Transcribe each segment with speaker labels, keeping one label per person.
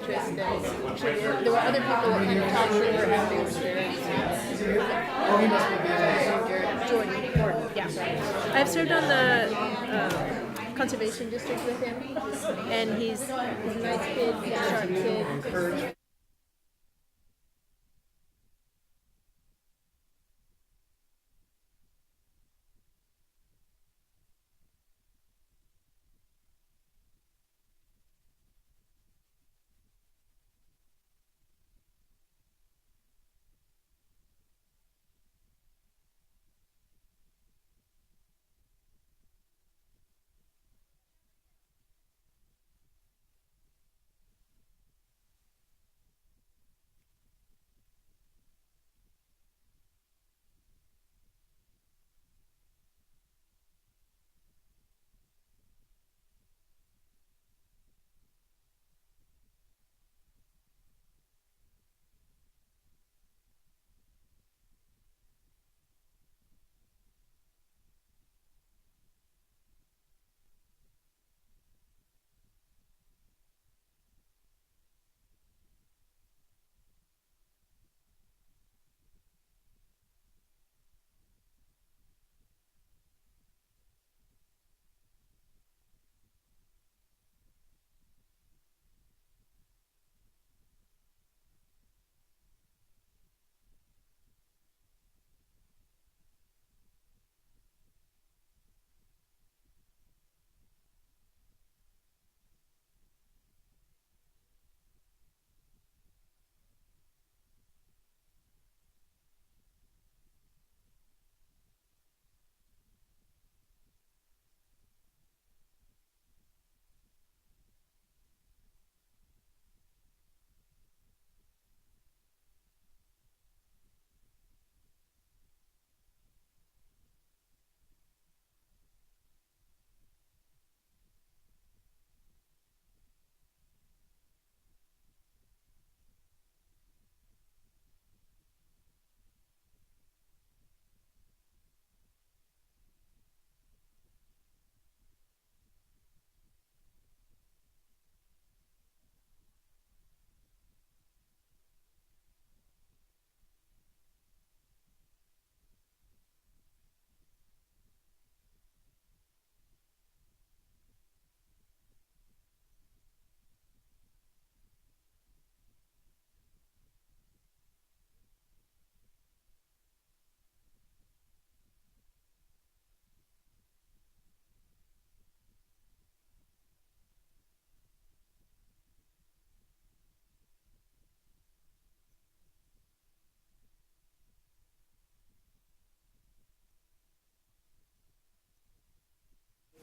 Speaker 1: interest. There were other people that kind of talked who were having experience.
Speaker 2: Oh, he must be busy.
Speaker 1: Jordan, yeah. I've served on the conservation district with him, and he's a nice kid, he's a sharp kid.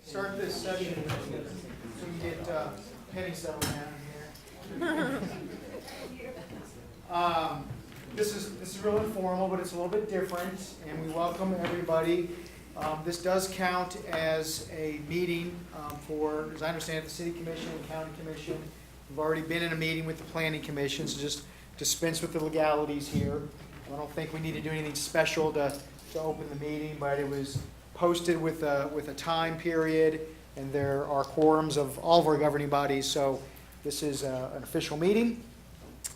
Speaker 2: Start this session so we get Penny settled down here. This is real informal, but it's a little bit different, and we welcome everybody. This does count as a meeting for, as I understand it, the City Commission and County Commission. We've already been in a meeting with the Planning Commission, so just dispense with the legalities here. I don't think we need to do anything special to open the meeting, but it was posted with a time period, and there are quorums of all of our governing bodies, so this is an official meeting.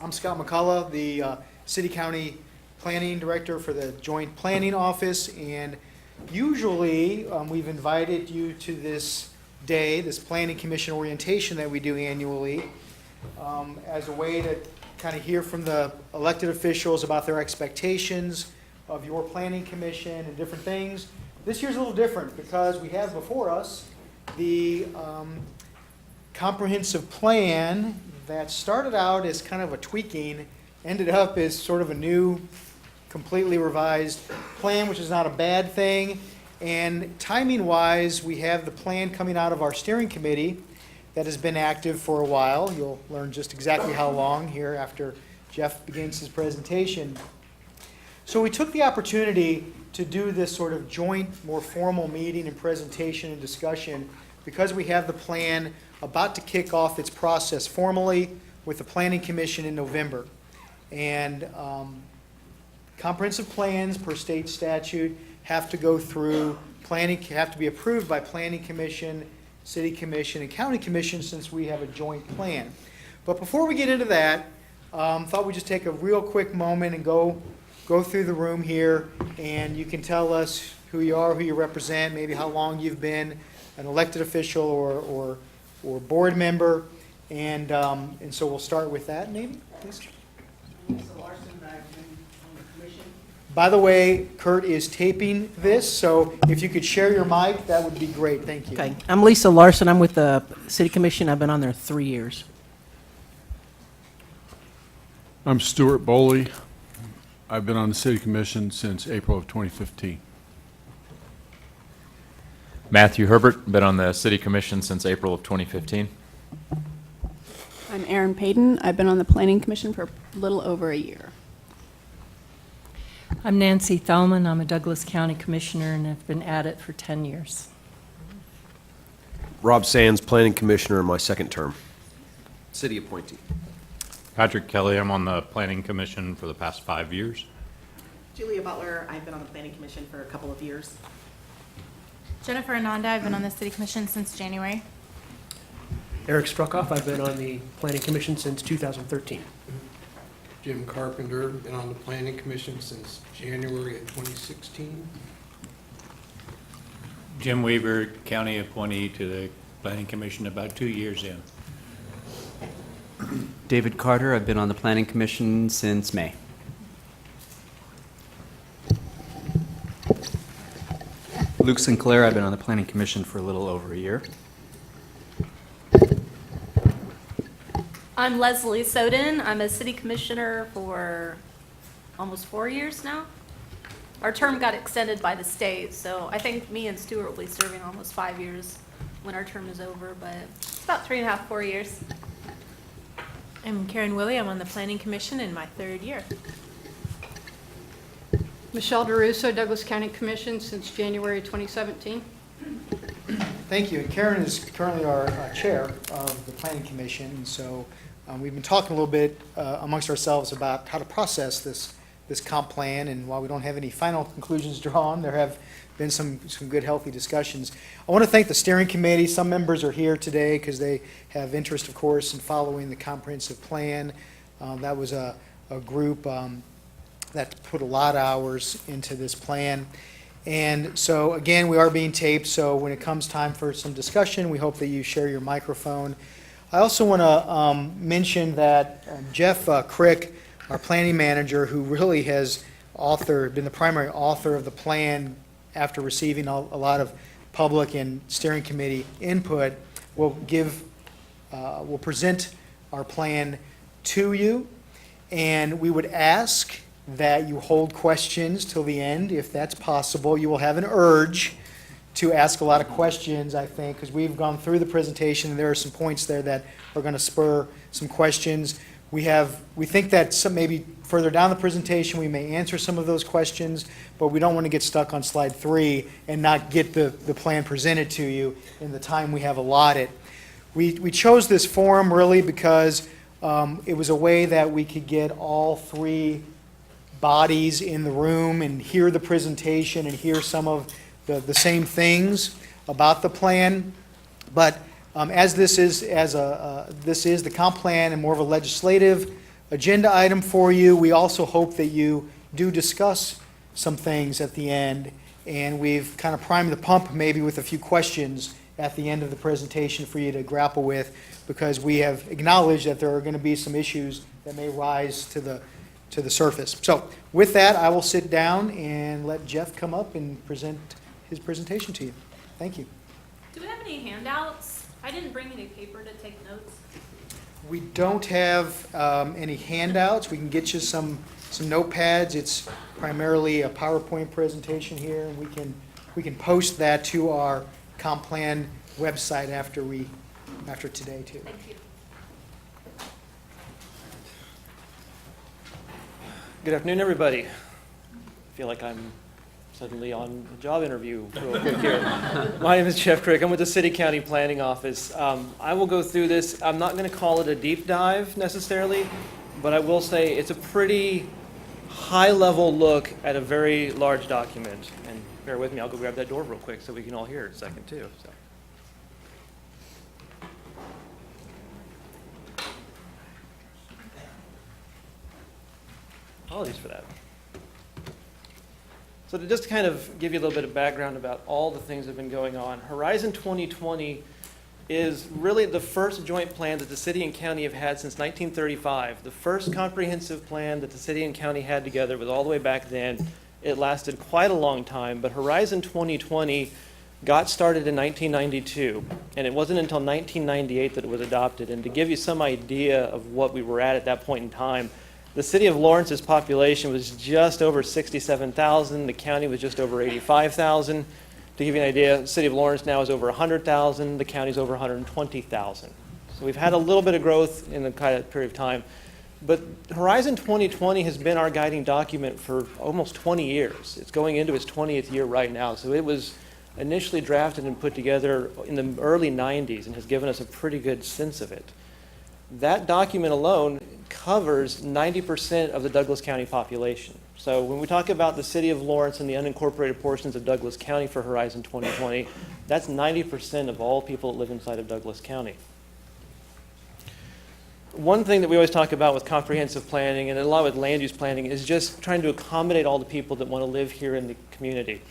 Speaker 2: I'm Scott McCullough, the City-County Planning Director for the Joint Planning Office, and usually we've invited you to this day, this Planning Commission orientation that we do annually, as a way to kind of hear from the elected officials about their expectations of your Planning Commission and different things. This year's a little different because we have before us the comprehensive plan that started out as kind of a tweaking, ended up as sort of a new, completely revised plan, which is not a bad thing. And timing-wise, we have the plan coming out of our steering committee that has been active for a while. You'll learn just exactly how long here after Jeff begins his presentation. So we took the opportunity to do this sort of joint, more formal meeting and presentation and discussion because we have the plan about to kick off its process formally with the Planning Commission in November. And comprehensive plans per state statute have to go through planning, have to be approved by Planning Commission, City Commission, and County Commission since we have a joint plan. But before we get into that, thought we'd just take a real quick moment and go through the room here, and you can tell us who you are, who you represent, maybe how long you've been an elected official or board member, and so we'll start with that. Name, please.
Speaker 3: Lisa Larson, I've been on the commission.
Speaker 2: By the way, Kurt is taping this, so if you could share your mic, that would be great. Thank you.
Speaker 3: Okay, I'm Lisa Larson. I'm with the City Commission. I've been on there 3 years.
Speaker 4: I'm Stuart Boley. I've been on the City Commission since April of 2015.
Speaker 5: Matthew Herbert, been on the City Commission since April of 2015.
Speaker 6: I'm Erin Payton. I've been on the Planning Commission for a little over a year.
Speaker 7: I'm Nancy Thalman. I'm a Douglas County Commissioner and have been at it for 10 years.
Speaker 8: Rob Sands, Planning Commissioner in my second term. City appointee.
Speaker 9: Patrick Kelly, I'm on the Planning Commission for the past 5 years.
Speaker 10: Julia Butler, I've been on the Planning Commission for a couple of years.
Speaker 11: Jennifer Ananda, I've been on the City Commission since January.
Speaker 12: Eric Struckoff, I've been on the Planning Commission since 2013.
Speaker 13: Jim Carpenter, been on the Planning Commission since January of 2016.
Speaker 14: Jim Weaver, county appointee to the Planning Commission, about 2 years in.
Speaker 15: David Carter, I've been on the Planning Commission since May.
Speaker 16: Luke Sinclair, I've been on the Planning Commission for a little over a year.
Speaker 17: I'm Leslie Soden. I'm a city commissioner for almost 4 years now. Our term got extended by the state, so I think me and Stuart will be serving almost 5 years when our term is over, but it's about 3.5, 4 years.
Speaker 1: I'm Karen Willie. I'm on the Planning Commission in my 3rd year.
Speaker 18: Michelle DeRusso, Douglas County Commission since January 2017.
Speaker 2: Thank you. And Karen is currently our chair of the Planning Commission, and so we've been talking a little bit amongst ourselves about how to process this comp plan, and while we don't have any final conclusions drawn, there have been some good, healthy discussions. I want to thank the steering committee. Some members are here today because they have interest, of course, in following the comprehensive plan. That was a group that put a lot of hours into this plan. And so, again, we are being taped, so when it comes time for some discussion, we hope that you share your microphone. I also want to mention that Jeff Crick, our planning manager, who really has been the primary author of the plan after receiving a lot of public and steering committee input, will present our plan to you. And we would ask that you hold questions till the end, if that's possible. You will have an urge to ask a lot of questions, I think, because we've gone through the presentation, and there are some points there that are going to spur some questions. We think that maybe further down the presentation we may answer some of those questions, but we don't want to get stuck on slide 3 and not get the plan presented to you in the time we have allotted. We chose this forum really because it was a way that we could get all 3 bodies in the room and hear the presentation and hear some of the same things about the plan. But as this is the comp plan and more of a legislative agenda item for you, we also hope that you do discuss some things at the end, and we've kind of primed the pump maybe with a few questions at the end of the presentation for you to grapple with, because we have acknowledged that there are going to be some issues that may rise to the surface. So with that, I will sit down and let Jeff come up and present his presentation to you. Thank you.
Speaker 17: Do we have any handouts? I didn't bring any paper to take notes.
Speaker 2: We don't have any handouts. We can get you some notepads. It's primarily a PowerPoint presentation here, and we can post that to our comp plan website after today too.
Speaker 17: Thank you.
Speaker 19: Good afternoon, everybody. I feel like I'm suddenly on a job interview real quick here. My name is Jeff Crick. I'm with the City County Planning Office. I will go through this. I'm not going to call it a deep dive necessarily, but I will say it's a pretty high-level look at a very large document. And bear with me, I'll go grab that door real quick so we can all hear it a second too. So. Apologies for that. So to just kind of give you a little bit of background about all the things that have been going on, Horizon 2020 is really the first joint plan that the city and county have had since 1935. The first comprehensive plan that the city and county had together was all the way back then. It lasted quite a long time, but Horizon 2020 got started in 1992, and it wasn't until 1998 that it was adopted. And to give you some idea of what we were at that point in time, the city of Lawrence's population was just over 67,000. The county was just over 85,000. To give you an idea, the city of Lawrence now is over 100,000. The county's over 120,000. So we've had a little bit of growth in the kind of period of time. But Horizon 2020 has been our guiding document for almost 20 years. It's going into its 20th year right now. So it was initially drafted and put together in the early 90s and has given us a pretty good sense of it. That document alone covers 90% of the Douglas County population. So when we talk about the city of Lawrence and the unincorporated portions of Douglas County for Horizon 2020, that's 90% of all people that live inside of Douglas County. One thing that we always talk about with comprehensive planning and a lot with land use planning is just trying to accommodate all the people that want to live here in the community.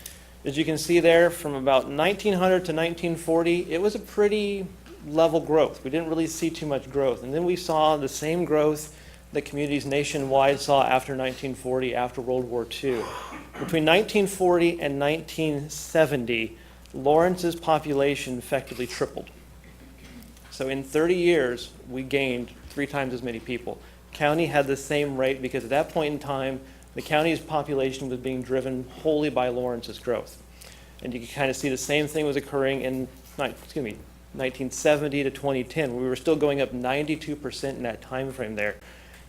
Speaker 19: As you can see there, from about 1900 to 1940, it was a pretty level growth. We didn't really see too much growth. And then we saw the same growth that communities nationwide saw after 1940, after World War II. Between 1940 and 1970, Lawrence's population effectively tripled. So in 30 years, we gained 3 times as many people. County had the same rate because at that point in time, the county's population was being driven wholly by Lawrence's growth. And you can kind of see the same thing was occurring in, 1970 to 2010. We were still going up 92% in that time frame there.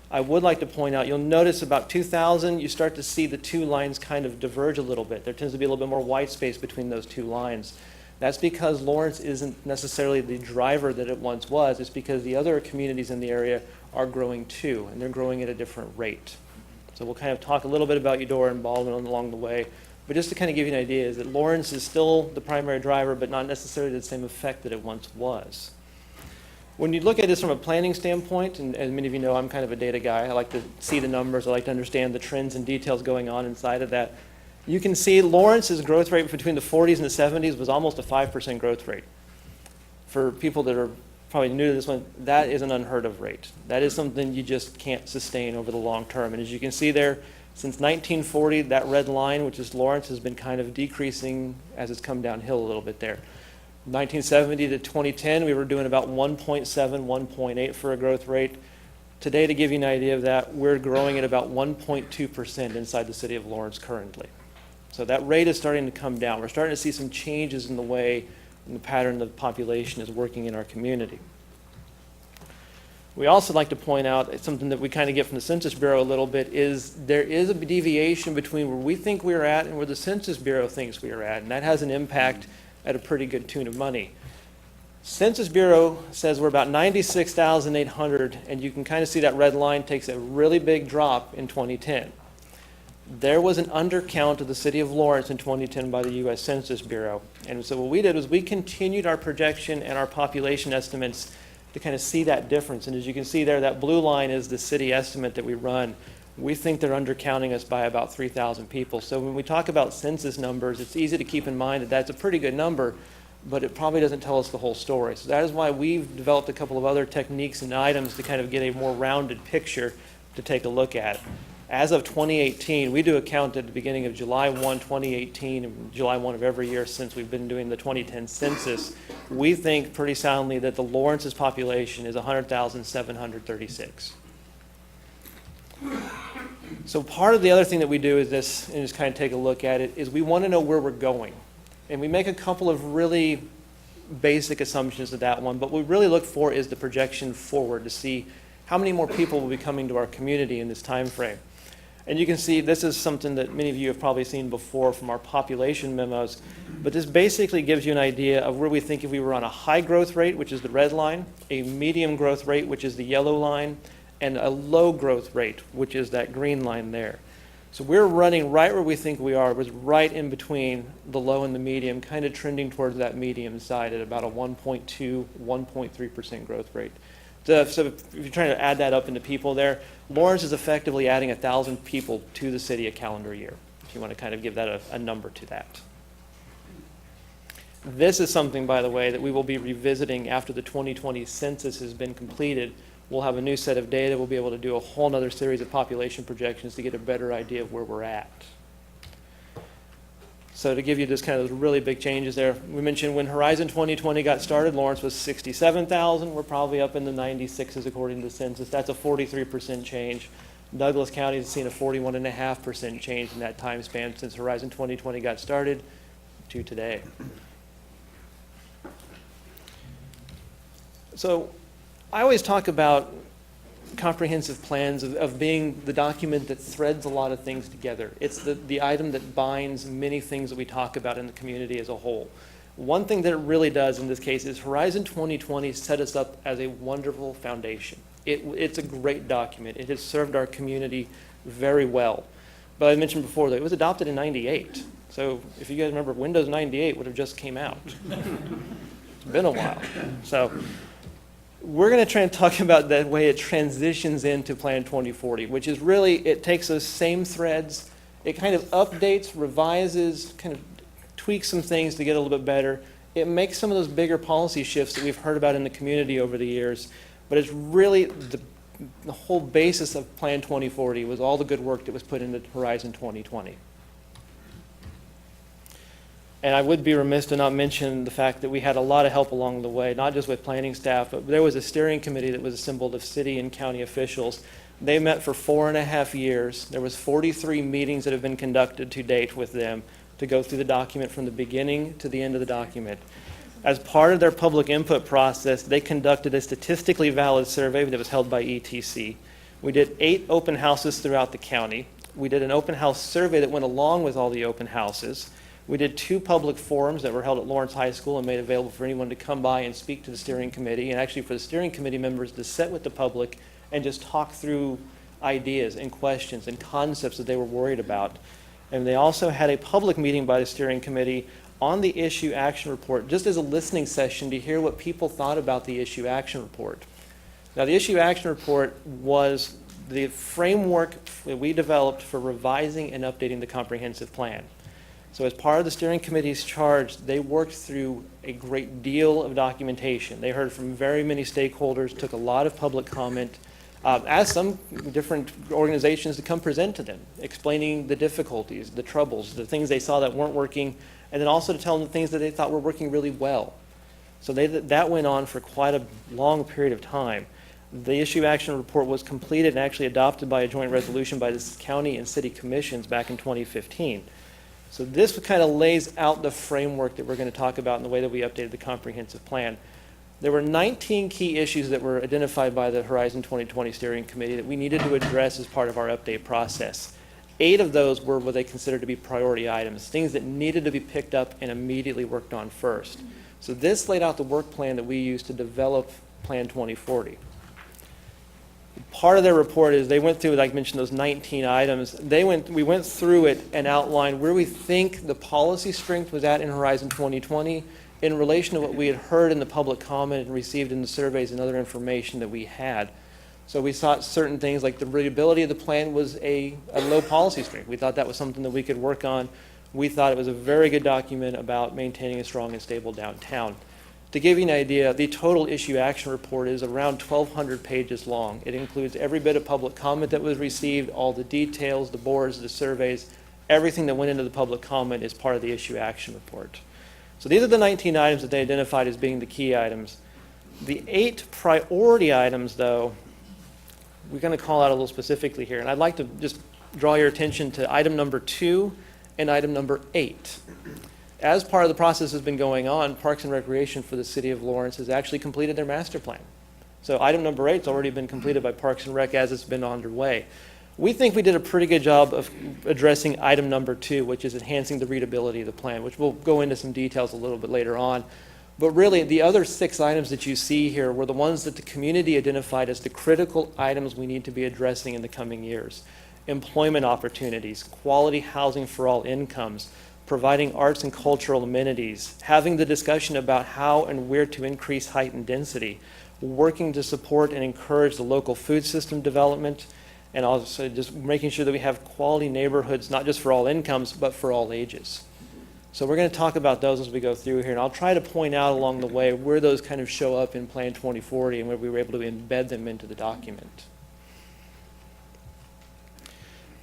Speaker 19: I would like to point out, you'll notice about 2000, you start to see the two lines kind of diverge a little bit. There tends to be a little bit more white space between those two lines. That's because Lawrence isn't necessarily the driver that it once was. It's because the other communities in the area are growing too, and they're growing at a different rate. So we'll kind of talk a little bit about Eudora and Baldwin along the way. But just to kind of give you an idea is that Lawrence is still the primary driver, but not necessarily the same effect that it once was. When you look at this from a planning standpoint, and as many of you know, I'm kind of a data guy. I like to see the numbers. I like to understand the trends and details going on inside of that. You can see Lawrence's growth rate between the 40s and the 70s was almost a 5% growth rate. For people that are probably new to this one, that is an unheard of rate. That is something you just can't sustain over the long term. And as you can see there, since 1940, that red line, which is Lawrence, has been kind of decreasing as it's come downhill a little bit there. 1970 to 2010, we were doing about 1.7, 1.8 for a growth rate. Today, to give you an idea of that, we're growing at about 1.2% inside the city of Lawrence currently. So that rate is starting to come down. We're starting to see some changes in the way and the pattern of the population is working in our community. We also like to point out something that we kind of get from the Census Bureau a little bit is there is a deviation between where we think we're at and where the Census Bureau thinks we are at, and that has an impact at a pretty good tune of money. Census Bureau says we're about 96,800, and you can kind of see that red line takes a really big drop in 2010. There was an undercount of the city of Lawrence in 2010 by the U.S. Census Bureau. And so what we did was we continued our projection and our population estimates to kind of see that difference. And as you can see there, that blue line is the city estimate that we run. We think they're undercounting us by about 3,000 people. So when we talk about census numbers, it's easy to keep in mind that that's a pretty good number, but it probably doesn't tell us the whole story. So that is why we've developed a couple of other techniques and items to kind of get a more rounded picture to take a look at. As of 2018, we do a count at the beginning of July 1, 2018, and July 1 of every year since we've been doing the 2010 census. We think pretty soundly that the Lawrence's population is 100,736. So part of the other thing that we do is this, and just kind of take a look at it, is we want to know where we're going. And we make a couple of really basic assumptions to that one, but what we really look for is the projection forward to see how many more people will be coming to our community in this time frame. And you can see this is something that many of you have probably seen before from our population memos, but this basically gives you an idea of where we think if we were on a high growth rate, which is the red line, a medium growth rate, which is the yellow line, and a low growth rate, which is that green line there. So we're running right where we think we are, was right in between the low and the medium, kind of trending towards that medium side at about a 1.2, 1.3% growth rate. So if you're trying to add that up into people there, Lawrence is effectively adding 1,000 people to the city a calendar year, if you want to kind of give that a number to that. This is something, by the way, that we will be revisiting after the 2020 census has been completed. We'll have a new set of data. We'll be able to do a whole other series of population projections to get a better idea of where we're at. So to give you just kind of those really big changes there, we mentioned when Horizon 2020 got started, Lawrence was 67,000. We're probably up in the 96s according to the census. That's a 43% change. Douglas County has seen a 41.5% change in that time span since Horizon 2020 got started to today. So I always talk about comprehensive plans of being the document that threads a lot of things together. It's the item that binds many things that we talk about in the community as a whole. One thing that it really does in this case is Horizon 2020 set us up as a wonderful foundation. It's a great document. It has served our community very well. But I mentioned before that it was adopted in '98. So if you guys remember, Windows 98 would have just came out. It's been a while. So we're going to try and talk about that way it transitions into Plan 2040, which is really, it takes those same threads, it kind of updates, revises, kind of tweaks some things to get a little bit better. It makes some of those bigger policy shifts that we've heard about in the community over the years, but it's really the whole basis of Plan 2040 was all the good work that was put into Horizon 2020. And I would be remiss to not mention the fact that we had a lot of help along the way, not just with planning staff, but there was a steering committee that was assembled of city and county officials. They met for 4.5 years. There was 43 meetings that have been conducted to date with them to go through the document from the beginning to the end of the document. As part of their public input process, they conducted a statistically valid survey that was held by ETC. We did 8 open houses throughout the county. We did an open house survey that went along with all the open houses. We did 2 public forums that were held at Lawrence High School and made available for anyone to come by and speak to the steering committee, and actually for the steering committee members to sit with the public and just talk through ideas and questions and concepts that they were worried about. And they also had a public meeting by the steering committee on the issue action report, just as a listening session to hear what people thought about the issue action report. Now, the issue action report was the framework that we developed for revising and updating the comprehensive plan. So as part of the steering committee's charge, they worked through a great deal of documentation. They heard from very many stakeholders, took a lot of public comment, asked some different organizations to come present to them, explaining the difficulties, the troubles, the things they saw that weren't working, and then also to tell them the things that they thought were working really well. So that went on for quite a long period of time. The issue action report was completed and actually adopted by a joint resolution by the county and city commissions back in 2015. So this kind of lays out the framework that we're going to talk about in the way that we updated the comprehensive plan. There were 19 key issues that were identified by the Horizon 2020 Steering Committee that we needed to address as part of our update process. 8 of those were what they considered to be priority items, things that needed to be picked up and immediately worked on first. So this laid out the work plan that we used to develop Plan 2040. Part of their report is they went through, like I mentioned, those 19 items. We went through it and outlined where we think the policy strength was at in Horizon 2020 in relation to what we had heard in the public comment and received in the surveys and other information that we had. So we thought certain things like the readability of the plan was a low policy strength. We thought that was something that we could work on. We thought it was a very good document about maintaining a strong and stable downtown. To give you an idea, the total issue action report is around 1,200 pages long. It includes every bit of public comment that was received, all the details, the boards, the surveys, everything that went into the public comment is part of the issue action report. So these are the 19 items that they identified as being the key items. The 8 priority items, though, we're going to call out a little specifically here. And I'd like to just draw your attention to item number 2 and item number 8. As part of the process has been going on, Parks and Recreation for the City of Lawrence has actually completed their master plan. So item number 8 has already been completed by Parks and Rec as it's been underway. We think we did a pretty good job of addressing item number 2, which is enhancing the readability of the plan, which we'll go into some details a little bit later on. But really, the other 6 items that you see here were the ones that the community identified as the critical items we need to be addressing in the coming years. Employment opportunities, quality housing for all incomes, providing arts and cultural amenities, having the discussion about how and where to increase height and density, working to support and encourage the local food system development, and also just making sure that we have quality neighborhoods, not just for all incomes, but for all ages. So we're going to talk about those as we go through here, and I'll try to point out along the way where those kind of show up in Plan 2040 and where we were able to embed them into the document.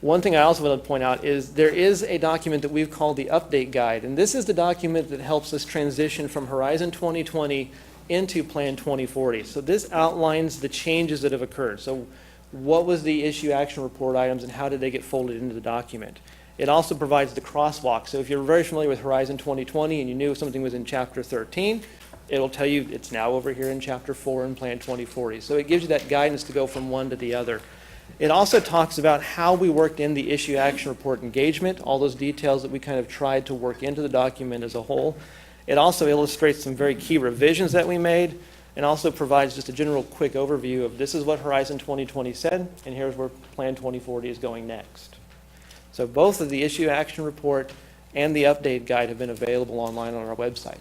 Speaker 19: One thing I also want to point out is there is a document that we've called the Update Guide, and this is the document that helps us transition from Horizon 2020 into Plan 2040. So this outlines the changes that have occurred. So what was the issue action report items and how did they get folded into the document? It also provides the crosswalk. So if you're very familiar with Horizon 2020 and you knew something was in Chapter 13, it'll tell you it's now over here in Chapter 4 in Plan 2040. So it gives you that guidance to go from one to the other. It also talks about how we worked in the issue action report engagement, all those details that we kind of tried to work into the document as a whole. It also illustrates some very key revisions that we made, and also provides just a general quick overview of this is what Horizon 2020 said, and here's where Plan 2040 is going next. So both of the issue action report and the update guide have been available online on our website.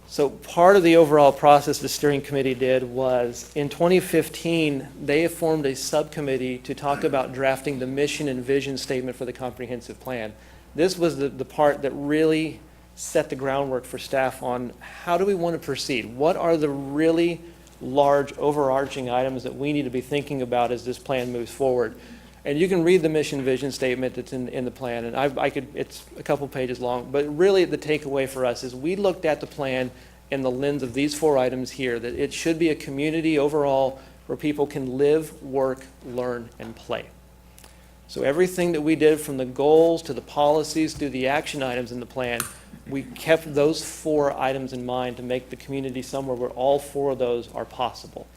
Speaker 19: So part of the overall process the steering committee did was in 2015, they formed a subcommittee to talk about drafting the mission and vision statement for the comprehensive plan. This was the part that really set the groundwork for staff on how do we want to proceed? What are the really large overarching items that we need to be thinking about as this plan moves forward? And you can read the mission vision statement that's in the plan, and it's a couple pages long, but really the takeaway for us is we looked at the plan in the lens of these 4 items here, that it should be a community overall where people can live, work, learn, and play. So everything that we did from the goals to the policies to the action items in the plan, we kept those 4 items in mind to make the community somewhere where all 4 of those are possible.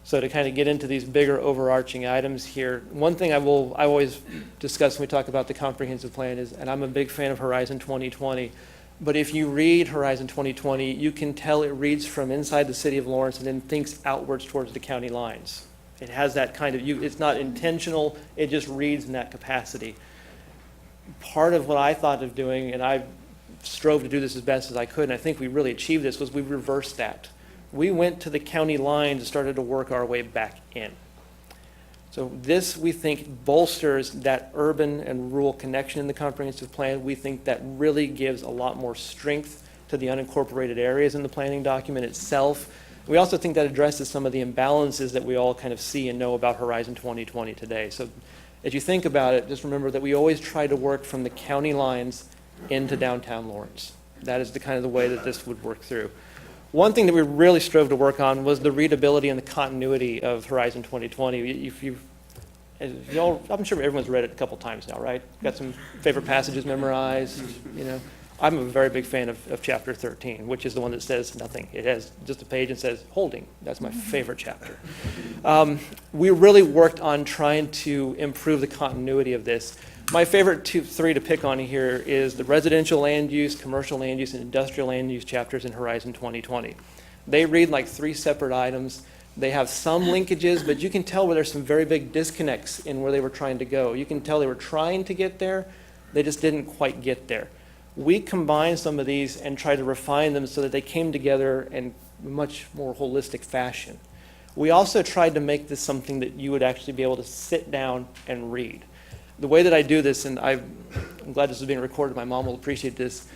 Speaker 19: So to kind of get into these bigger overarching items here, one thing I always discuss when we talk about the comprehensive plan is, and I'm a big fan of Horizon 2020, but if you read Horizon 2020, you can tell it reads from inside the city of Lawrence and then thinks outwards towards the county lines. It has that kind of, it's not intentional, it just reads in that capacity. Part of what I thought of doing, and I strove to do this as best as I could, and I think we really achieved this, was we reversed that. We went to the county lines and started to work our way back in. So this, we think, bolsters that urban and rural connection in the comprehensive plan. We think that really gives a lot more strength to the unincorporated areas in the planning document itself. We also think that addresses some of the imbalances that we all kind of see and know about Horizon 2020 today. So as you think about it, just remember that we always try to work from the county lines into downtown Lawrence. That is the kind of the way that this would work through. One thing that we really strove to work on was the readability and the continuity of Horizon 2020. I'm sure everyone's read it a couple times now, right? Got some favorite passages memorized, you know. I'm a very big fan of chapter 13, which is the one that says nothing. It has just a page and says holding. That's my favorite chapter. We really worked on trying to improve the continuity of this. My favorite 3 to pick on here is the residential land use, commercial land use, and industrial land use chapters in Horizon 2020. They read like 3 separate items. They have some linkages, but you can tell where there's some very big disconnects in where they were trying to go. You can tell they were trying to get there, they just didn't quite get there. We combined some of these and tried to refine them so that they came together in a much more holistic fashion. We also tried to make this something that you would actually be able to sit down and read. The way that I do this, and I'm glad this is being recorded, my mom will appreciate this.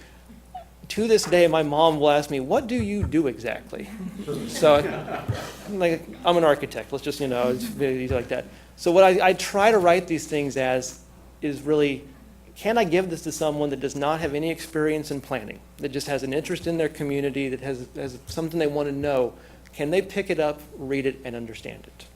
Speaker 19: To this day, my mom will ask me, what do you do exactly? So I'm an architect, let's just, it's easy like that. So what I try to write these things as is really, can I give this to someone that does not have any experience in planning, that just has an interest in their community, that has something they want to know? Can they pick it up, read it, and understand it?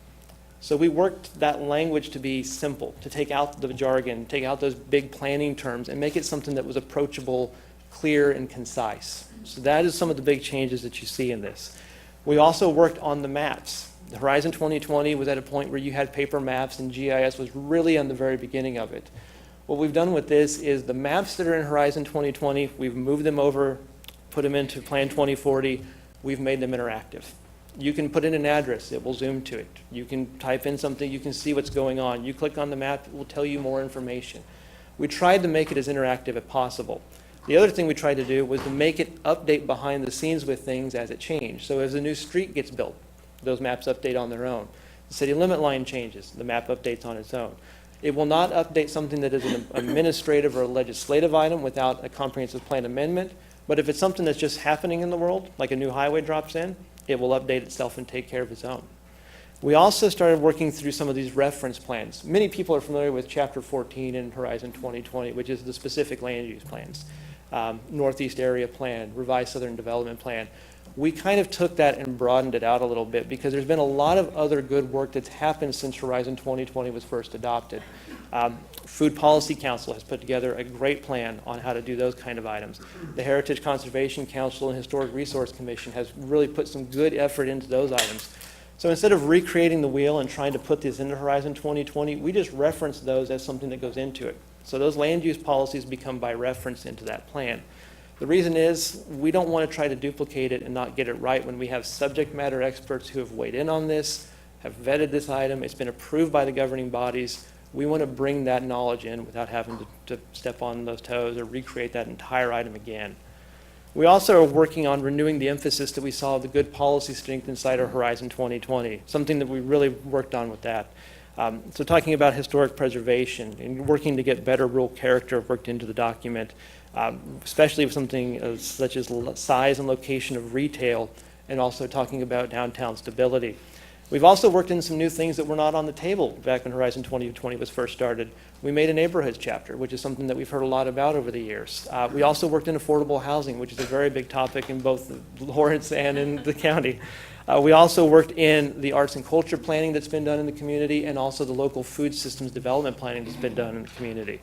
Speaker 19: So we worked that language to be simple, to take out the jargon, take out those big planning terms, and make it something that was approachable, clear, and concise. So that is some of the big changes that you see in this. We also worked on the maps. The Horizon 2020 was at a point where you had paper maps, and GIS was really on the very beginning of it. What we've done with this is the maps that are in Horizon 2020, we've moved them over, put them into Plan 2040, we've made them interactive. You can put in an address, it will zoom to it. You can type in something, you can see what's going on. You click on the map, it will tell you more information. We tried to make it as interactive as possible. The other thing we tried to do was to make it update behind the scenes with things as it changed. So as a new street gets built, those maps update on their own. The city limit line changes, the map updates on its own. It will not update something that is an administrative or a legislative item without a comprehensive plan amendment. But if it's something that's just happening in the world, like a new highway drops in, it will update itself and take care of its own. We also started working through some of these reference plans. Many people are familiar with Chapter 14 in Horizon 2020, which is the specific land use plans. Northeast Area Plan, Revised Southern Development Plan. We kind of took that and broadened it out a little bit because there's been a lot of other good work that's happened since Horizon 2020 was first adopted. Food Policy Council has put together a great plan on how to do those kind of items. The Heritage Conservation Council and Historic Resource Commission has really put some good effort into those items. So instead of recreating the wheel and trying to put this into Horizon 2020, we just reference those as something that goes into it. So those land use policies become by reference into that plan. The reason is we don't want to try to duplicate it and not get it right when we have subject matter experts who have weighed in on this, have vetted this item, it's been approved by the governing bodies. We want to bring that knowledge in without having to step on those toes or recreate that entire item again. We also are working on renewing the emphasis that we saw of the good policy strength inside our Horizon 2020, something that we really worked on with that. So talking about historic preservation and working to get better rural character worked into the document, especially with something such as size and location of retail, and also talking about downtown stability. We've also worked in some new things that were not on the table back when Horizon 2020 was first started. We made a neighborhoods chapter, which is something that we've heard a lot about over the years. We also worked in affordable housing, which is a very big topic in both Lawrence and in the county. We also worked in the arts and culture planning that's been done in the community, and also the local food systems development planning that's been done in the community.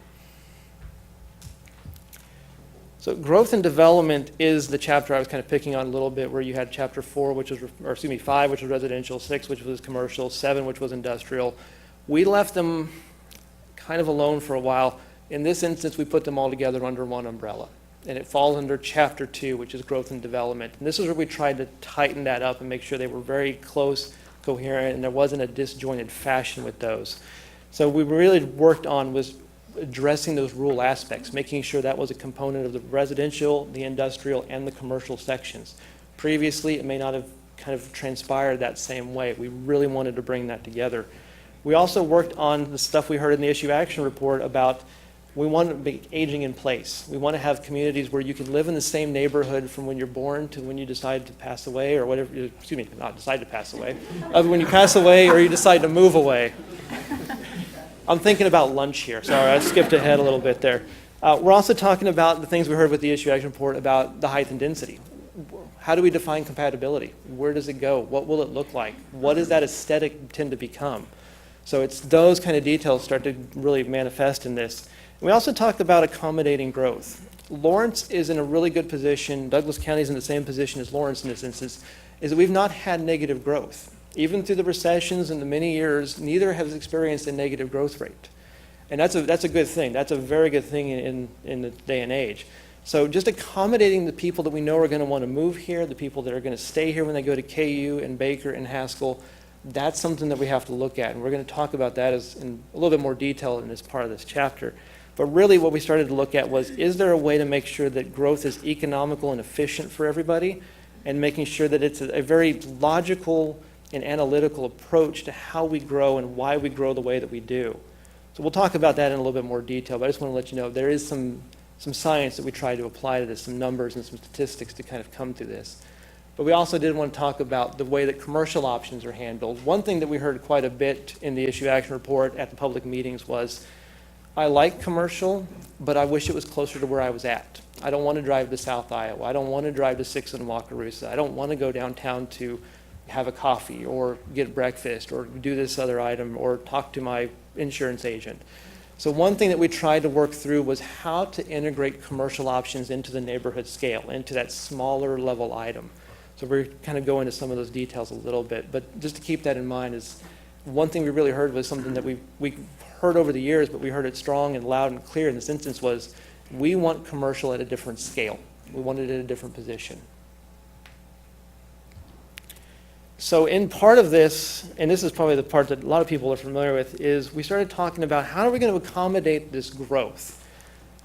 Speaker 19: So growth and development is the chapter I was kind of picking on a little bit, where you had chapter 4, which was, or excuse me, 5, which was residential, 6, which was commercial, 7, which was industrial. We left them kind of alone for a while. In this instance, we put them all together under one umbrella, and it falls under chapter 2, which is growth and development. And this is where we tried to tighten that up and make sure they were very close, coherent, and there wasn't a disjointed fashion with those. So we really worked on was addressing those rural aspects, making sure that was a component of the residential, the industrial, and the commercial sections. Previously, it may not have kind of transpired that same way. We really wanted to bring that together. We also worked on the stuff we heard in the issue action report about we want to be aging in place. We want to have communities where you can live in the same neighborhood from when you're born to when you decide to pass away, or whatever, excuse me, not decide to pass away, when you pass away or you decide to move away. I'm thinking about lunch here. Sorry, I skipped ahead a little bit there. We're also talking about the things we heard with the issue action report about the height and density. How do we define compatibility? Where does it go? What will it look like? What does that aesthetic tend to become? So it's those kind of details start to really manifest in this. We also talked about accommodating growth. Lawrence is in a really good position. Douglas County is in the same position as Lawrence in this instance, is that we've not had negative growth. Even through the recessions and the many years, neither has experienced a negative growth rate. And that's a good thing. That's a very good thing in the day and age. So just accommodating the people that we know are going to want to move here, the people that are going to stay here when they go to KU and Baker and Haskell, that's something that we have to look at. And we're going to talk about that in a little bit more detail in this part of this chapter. But really what we started to look at was, is there a way to make sure that growth is economical and efficient for everybody, and making sure that it's a very logical and analytical approach to how we grow and why we grow the way that we do. So we'll talk about that in a little bit more detail, but I just want to let you know there is some science that we try to apply to this, some numbers and some statistics to kind of come through this. But we also did want to talk about the way that commercial options are handled. One thing that we heard quite a bit in the issue action report at the public meetings was, I like commercial, but I wish it was closer to where I was at. I don't want to drive to South Iowa. I don't want to drive to 6th and Wakarusa. I don't want to go downtown to have a coffee or get breakfast or do this other item or talk to my insurance agent. So one thing that we tried to work through was how to integrate commercial options into the neighborhood scale, into that smaller level item. So we're kind of going into some of those details a little bit, but just to keep that in mind is one thing we really heard was something that we heard over the years, but we heard it strong and loud and clear in this instance was, we want commercial at a different scale. We want it at a different position. So in part of this, and this is probably the part that a lot of people are familiar with, is we started talking about how are we going to accommodate this growth?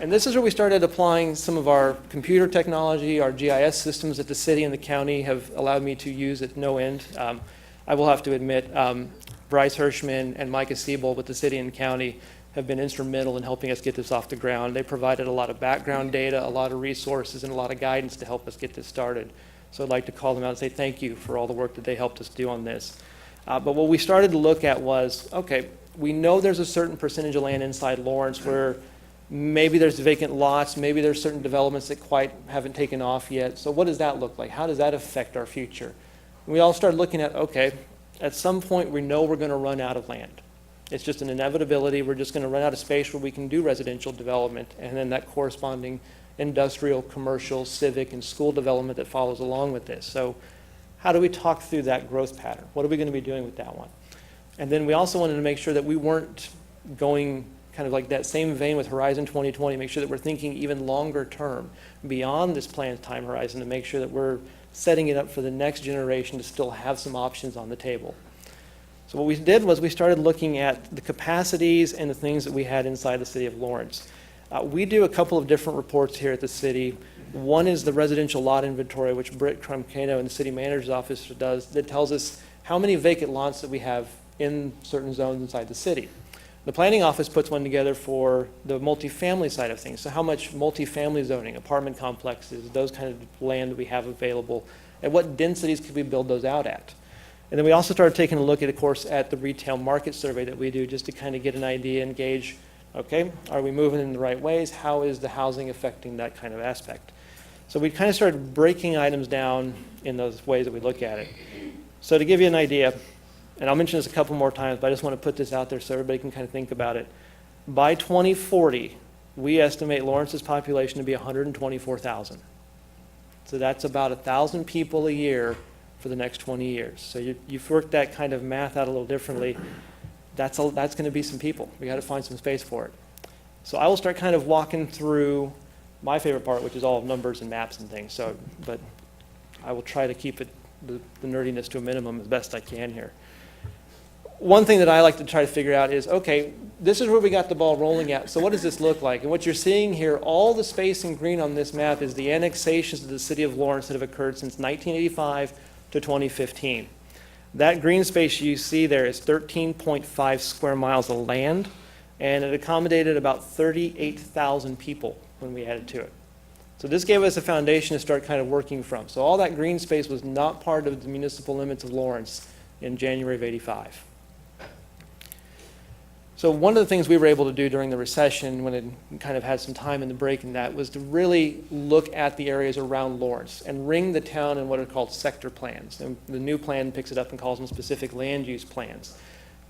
Speaker 19: And this is where we started applying some of our computer technology, our GIS systems that the city and the county have allowed me to use at no end. I will have to admit, Bryce Hirschman and Micah Siebel with the city and county have been instrumental in helping us get this off the ground. They provided a lot of background data, a lot of resources, and a lot of guidance to help us get this started. So I'd like to call them out and say thank you for all the work that they helped us do on this. But what we started to look at was, okay, we know there's a certain percentage of land inside Lawrence where maybe there's vacant lots, maybe there's certain developments that quite haven't taken off yet. So what does that look like? How does that affect our future? And we all started looking at, okay, at some point we know we're going to run out of land. It's just an inevitability. We're just going to run out of space where we can do residential development, and then that corresponding industrial, commercial, civic, and school development that follows along with this. So how do we talk through that growth pattern? What are we going to be doing with that one? And then we also wanted to make sure that we weren't going kind of like that same vein with Horizon 2020, make sure that we're thinking even longer term beyond this planned time horizon to make sure that we're setting it up for the next generation to still have some options on the table. So what we did was we started looking at the capacities and the things that we had inside the city of Lawrence. We do a couple of different reports here at the city. One is the residential lot inventory, which Britt Krumkano in the city manager's office does, that tells us how many vacant lots that we have in certain zones inside the city. The planning office puts one together for the multifamily side of things. So how much multifamily zoning, apartment complexes, those kind of land we have available, and what densities could we build those out at? And then we also started taking a look at, of course, at the retail market survey that we do just to kind of get an idea and gauge, okay, are we moving in the right ways? How is the housing affecting that kind of aspect? So we kind of started breaking items down in those ways that we look at it. So to give you an idea, and I'll mention this a couple more times, but I just want to put this out there so everybody can kind of think about it. By 2040, we estimate Lawrence's population to be 124,000. So that's about 1,000 people a year for the next 20 years. So you've worked that kind of math out a little differently. That's going to be some people. We got to find some space for it. So I will start kind of walking through my favorite part, which is all numbers and maps and things. So, but I will try to keep it the nerdiness to a minimum as best I can here. One thing that I like to try to figure out is, okay, this is where we got the ball rolling at. So what does this look like? And what you're seeing here, all the space in green on this map is the annexations of the city of Lawrence that have occurred since 1985 to 2015. That green space you see there is 13.5 square miles of land, and it accommodated about 38,000 people when we added to it. So this gave us a foundation to start kind of working from. So all that green space was not part of the municipal limits of Lawrence in January of '85. So one of the things we were able to do during the recession, when it kind of had some time in the break in that, was to really look at the areas around Lawrence and ring the town in what are called sector plans. And the new plan picks it up and calls them specific land use plans.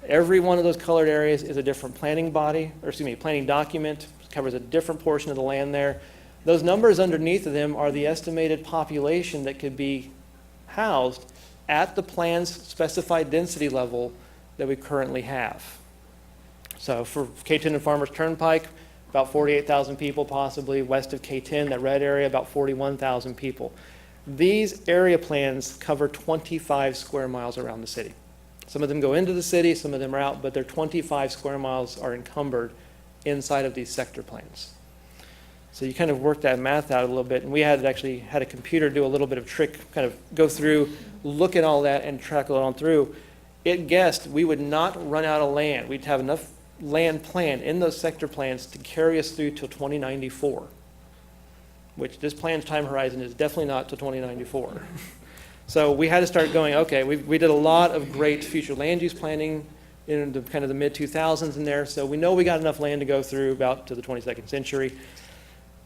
Speaker 19: Every one of those colored areas is a different planning body, or excuse me, planning document, covers a different portion of the land there. Those numbers underneath of them are the estimated population that could be housed at the plan's specified density level that we currently have. So for K10 and Farmers Turnpike, about 48,000 people possibly. West of K10, that red area, about 41,000 people. These area plans cover 25 square miles around the city. Some of them go into the city, some of them are out, but their 25 square miles are encumbered inside of these sector plans. So you kind of work that math out a little bit, and we had actually had a computer do a little bit of trick, kind of go through, look at all that, and track it on through. It guessed we would not run out of land. We'd have enough land plan in those sector plans to carry us through till 2094, which this plan's time horizon is definitely not till 2094. So we had to start going, okay, we did a lot of great future land use planning in the kind of the mid-2000s in there, so we know we got enough land to go through about to the 22nd century.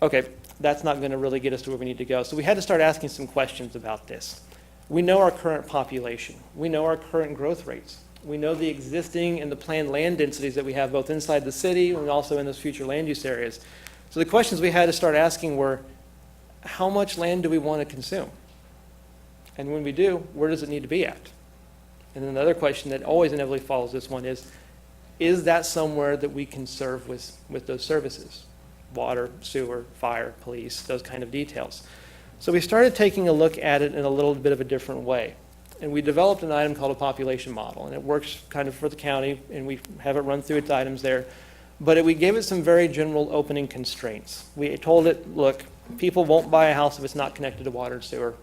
Speaker 19: Okay, that's not going to really get us to where we need to go. So we had to start asking some questions about this. We know our current population. We know our current growth rates. We know the existing and the planned land densities that we have both inside the city and also in those future land use areas. So the questions we had to start asking were, how much land do we want to consume? And when we do, where does it need to be at? And then another question that always inevitably follows this one is that somewhere that we can serve with those services? Water, sewer, fire, police, those kind of details. So we started taking a look at it in a little bit of a different way. And we developed an item called a population model, and it works kind of for the county, and we have it run through its items there. but we gave it some very general opening constraints. We told it, look, people won't buy a house if it's not connected to water and sewer.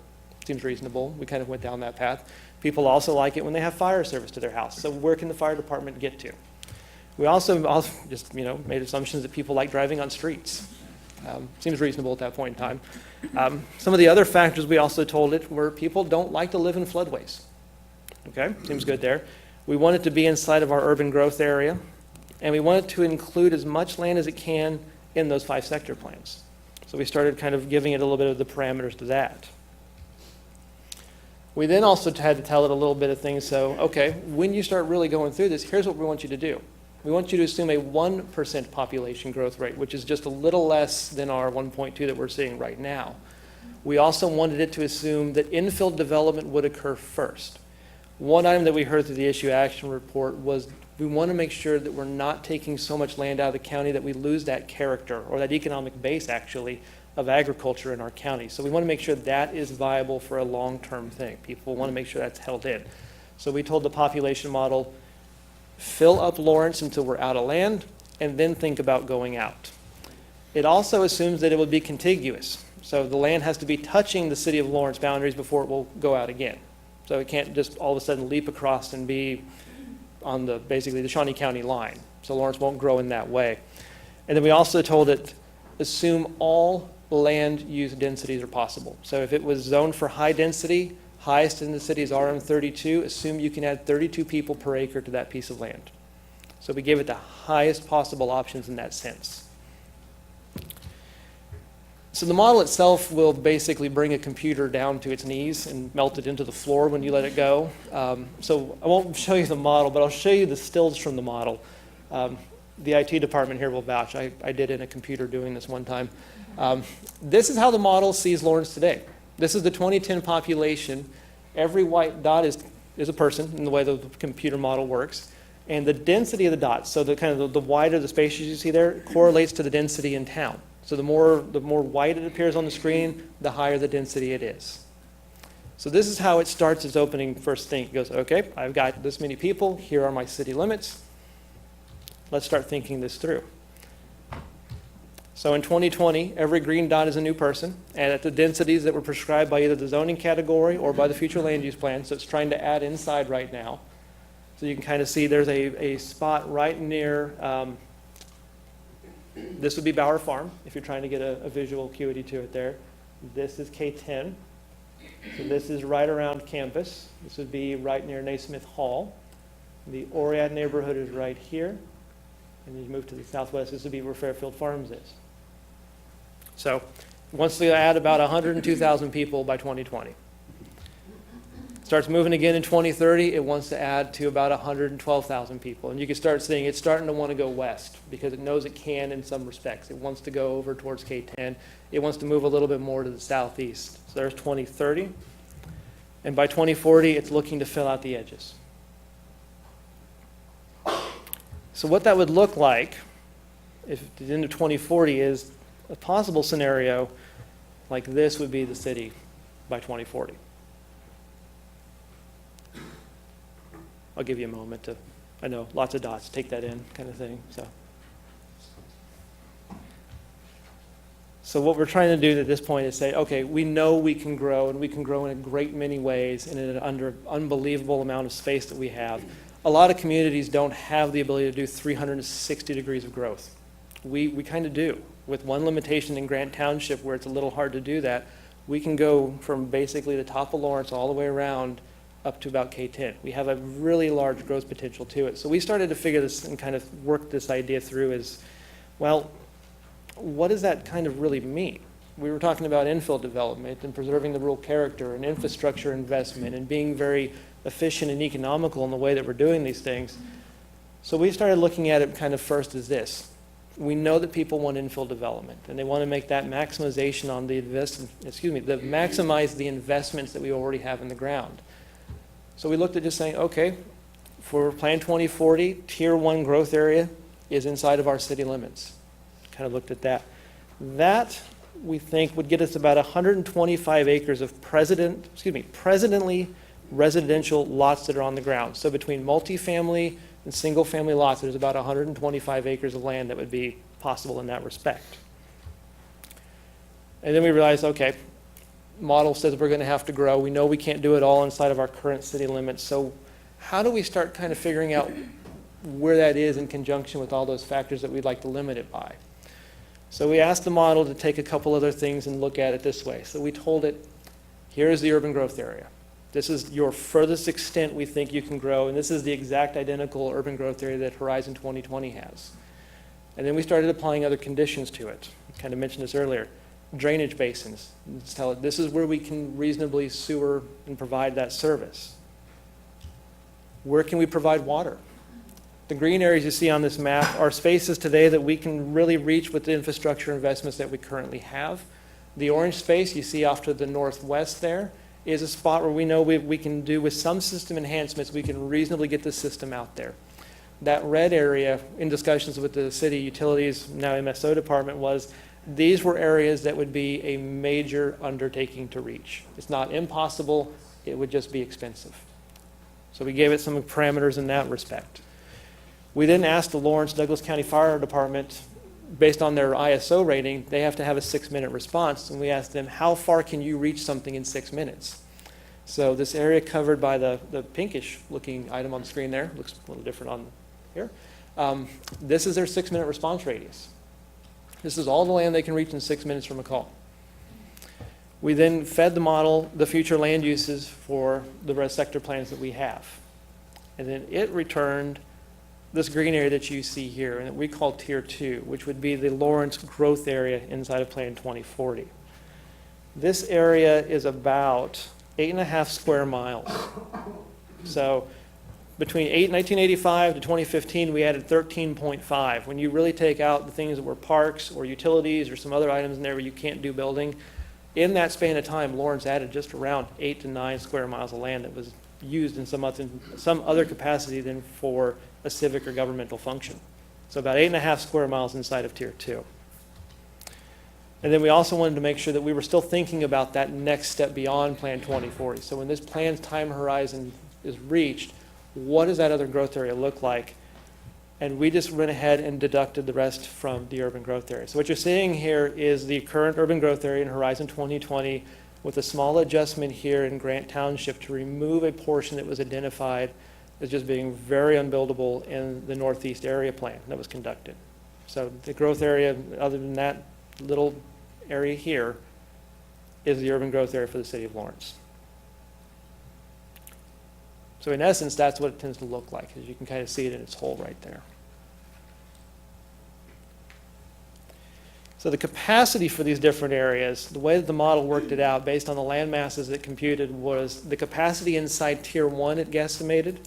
Speaker 19: Seems reasonable. We kind of went down that path. People also like it when they have fire service to their house. So where can the fire department get to? We also just, made assumptions that people like driving on streets. Seems reasonable at that point in time. Some of the other factors we also told it were people don't like to live in floodways. Okay, seems good there. We want it to be inside of our urban growth area, and we want it to include as much land as it can in those 5 sector plans. So we started kind of giving it a little bit of the parameters to that. We then also had to tell it a little bit of things. So, okay, when you start really going through this, here's what we want you to do. We want you to assume a 1% population growth rate, which is just a little less than our 1.2 that we're seeing right now. We also wanted it to assume that infill development would occur first. One item that we heard through the issue action report was we want to make sure that we're not taking so much land out of the county that we lose that character or that economic base, actually, of agriculture in our county. So we want to make sure that is viable for a long-term thing. People want to make sure that's held in. So we told the population model, fill up Lawrence until we're out of land, and then think about going out. It also assumes that it would be contiguous. So the land has to be touching the city of Lawrence boundaries before it will go out again. So it can't just all of a sudden leap across and be on basically the Shawnee County line. So Lawrence won't grow in that way. And then we also told it, assume all land use densities are possible. So if it was zoned for high density, highest in the city is RM32, assume you can add 32 people per acre to that piece of land. So we gave it the highest possible options in that sense. So the model itself will basically bring a computer down to its knees and melt it into the floor when you let it go. So I won't show you the model, but I'll show you the stills from the model. The IT department here will vouch. I did in a computer doing this one time. This is how the model sees Lawrence today. This is the 2010 population. Every white dot is a person in the way the computer model works. And the density of the dots, so the kind of the wider the spaces you see there, correlates to the density in town. So the more white it appears on the screen, the higher the density it is. So this is how it starts its opening first thing. It goes, okay, I've got this many people. Here are my city limits. Let's start thinking this through. So in 2020, every green dot is a new person, and at the densities that were prescribed by either the zoning category or by the future land use plan. So it's trying to add inside right now. So you can kind of see there's a spot right near, this would be Bower Farm, if you're trying to get a visual acuity to it there. This is K10. So this is right around campus. This would be right near Naismith Hall. The Oriad neighborhood is right here. And you move to the southwest, this would be where Fairfield Farms is. So once they add about 102,000 people by 2020. Starts moving again in 2030, it wants to add to about 112,000 people. And you can start seeing it's starting to want to go west because it knows it can in some respects. It wants to go over towards K10. It wants to move a little bit more to the southeast. So there's 2030. And by 2040, it's looking to fill out the edges. So what that would look like if at the end of 2040 is a possible scenario like this would be the city by 2040. I'll give you a moment to, I know, lots of dots, take that in kind of thing. So what we're trying to do at this point is say, okay, we know we can grow, and we can grow in a great many ways and in an unbelievable amount of space that we have. A lot of communities don't have the ability to do 360 degrees of growth. We kind of do. With one limitation in Grant Township where it's a little hard to do that, we can go from basically the top of Lawrence all the way around up to about K10. We have a really large growth potential to it. So we started to figure this and kind of work this idea through as, well, what does that kind of really mean? We were talking about infill development and preserving the rural character and infrastructure investment and being very efficient and economical in the way that we're doing these things. So we started looking at it kind of first as this. We know that people want infill development and they want to make that maximization on the maximize the investments that we already have in the ground. So we looked at just saying, okay, for Plan 2040, Tier 1 growth area is inside of our city limits. Kind of looked at that. That, we think, would get us about 125 acres of presently residential lots that are on the ground. So between multifamily, And single-family lots, there's about 125 acres of land that would be possible in that respect. And then we realized, okay, model says we're going to have to grow. We know we can't do it all inside of our current city limits. So how do we start kind of figuring out where that is in conjunction with all those factors that we'd like to limit it by? So we asked the model to take a couple other things and look at it this way. So we told it, here's the urban growth area. This is your furthest extent we think you can grow, and this is the exact identical urban growth area that Horizon 2020 has. And then we started applying other conditions to it. I kind of mentioned this earlier. Drainage basins. Let's tell it, this is where we can reasonably sewer and provide that service. Where can we provide water? The green areas you see on this map are spaces today that we can really reach with the infrastructure investments that we currently have. The orange space you see off to the northwest there is a spot where we know we can do with some system enhancements, we can reasonably get the system out there. That red area, in discussions with the city utilities, now MSO department, was these were areas that would be a major undertaking to reach. It's not impossible, it would just be expensive. So we gave it some parameters in that respect. We then asked the Lawrence Douglas County Fire Department, based on their ISO rating, they have to have a 6-minute response, and we asked them, how far can you reach something in 6 minutes? So this area covered by the pinkish looking item on the screen there, looks a little different on here. This is their 6-minute response radius. This is all the land they can reach in 6 minutes from a call. We then fed the model the future land uses for the rest sector plans that we have. And then it returned this green area that you see here, and that we call Tier 2, which would be the Lawrence growth area inside of Plan 2040. This area is about 8.5 square miles. So between 1985 to 2015, we added 13.5. When you really take out the things that were parks or utilities or some other items in there where you can't do building, in that span of time, Lawrence added just around 8 to 9 square miles of land that was used in some other capacity than for a civic or governmental function. So about 8.5 square miles inside of Tier 2. And then we also wanted to make sure that we were still thinking about that next step beyond Plan 2040. So when this plan's time horizon is reached, what does that other growth area look like? And we just went ahead and deducted the rest from the urban growth area. So what you're seeing here is the current urban growth area in Horizon 2020 with a small adjustment here in Grant Township to remove a portion that was identified as just being very unbuildable in the Northeast area plan that was conducted. So the growth area, other than that little area here, is the urban growth area for the city of Lawrence. So in essence, that's what it tends to look like, as you can kind of see it in its whole right there. So the capacity for these different areas, the way that the model worked it out based on the land masses it computed was the capacity inside Tier 1 it guesstimated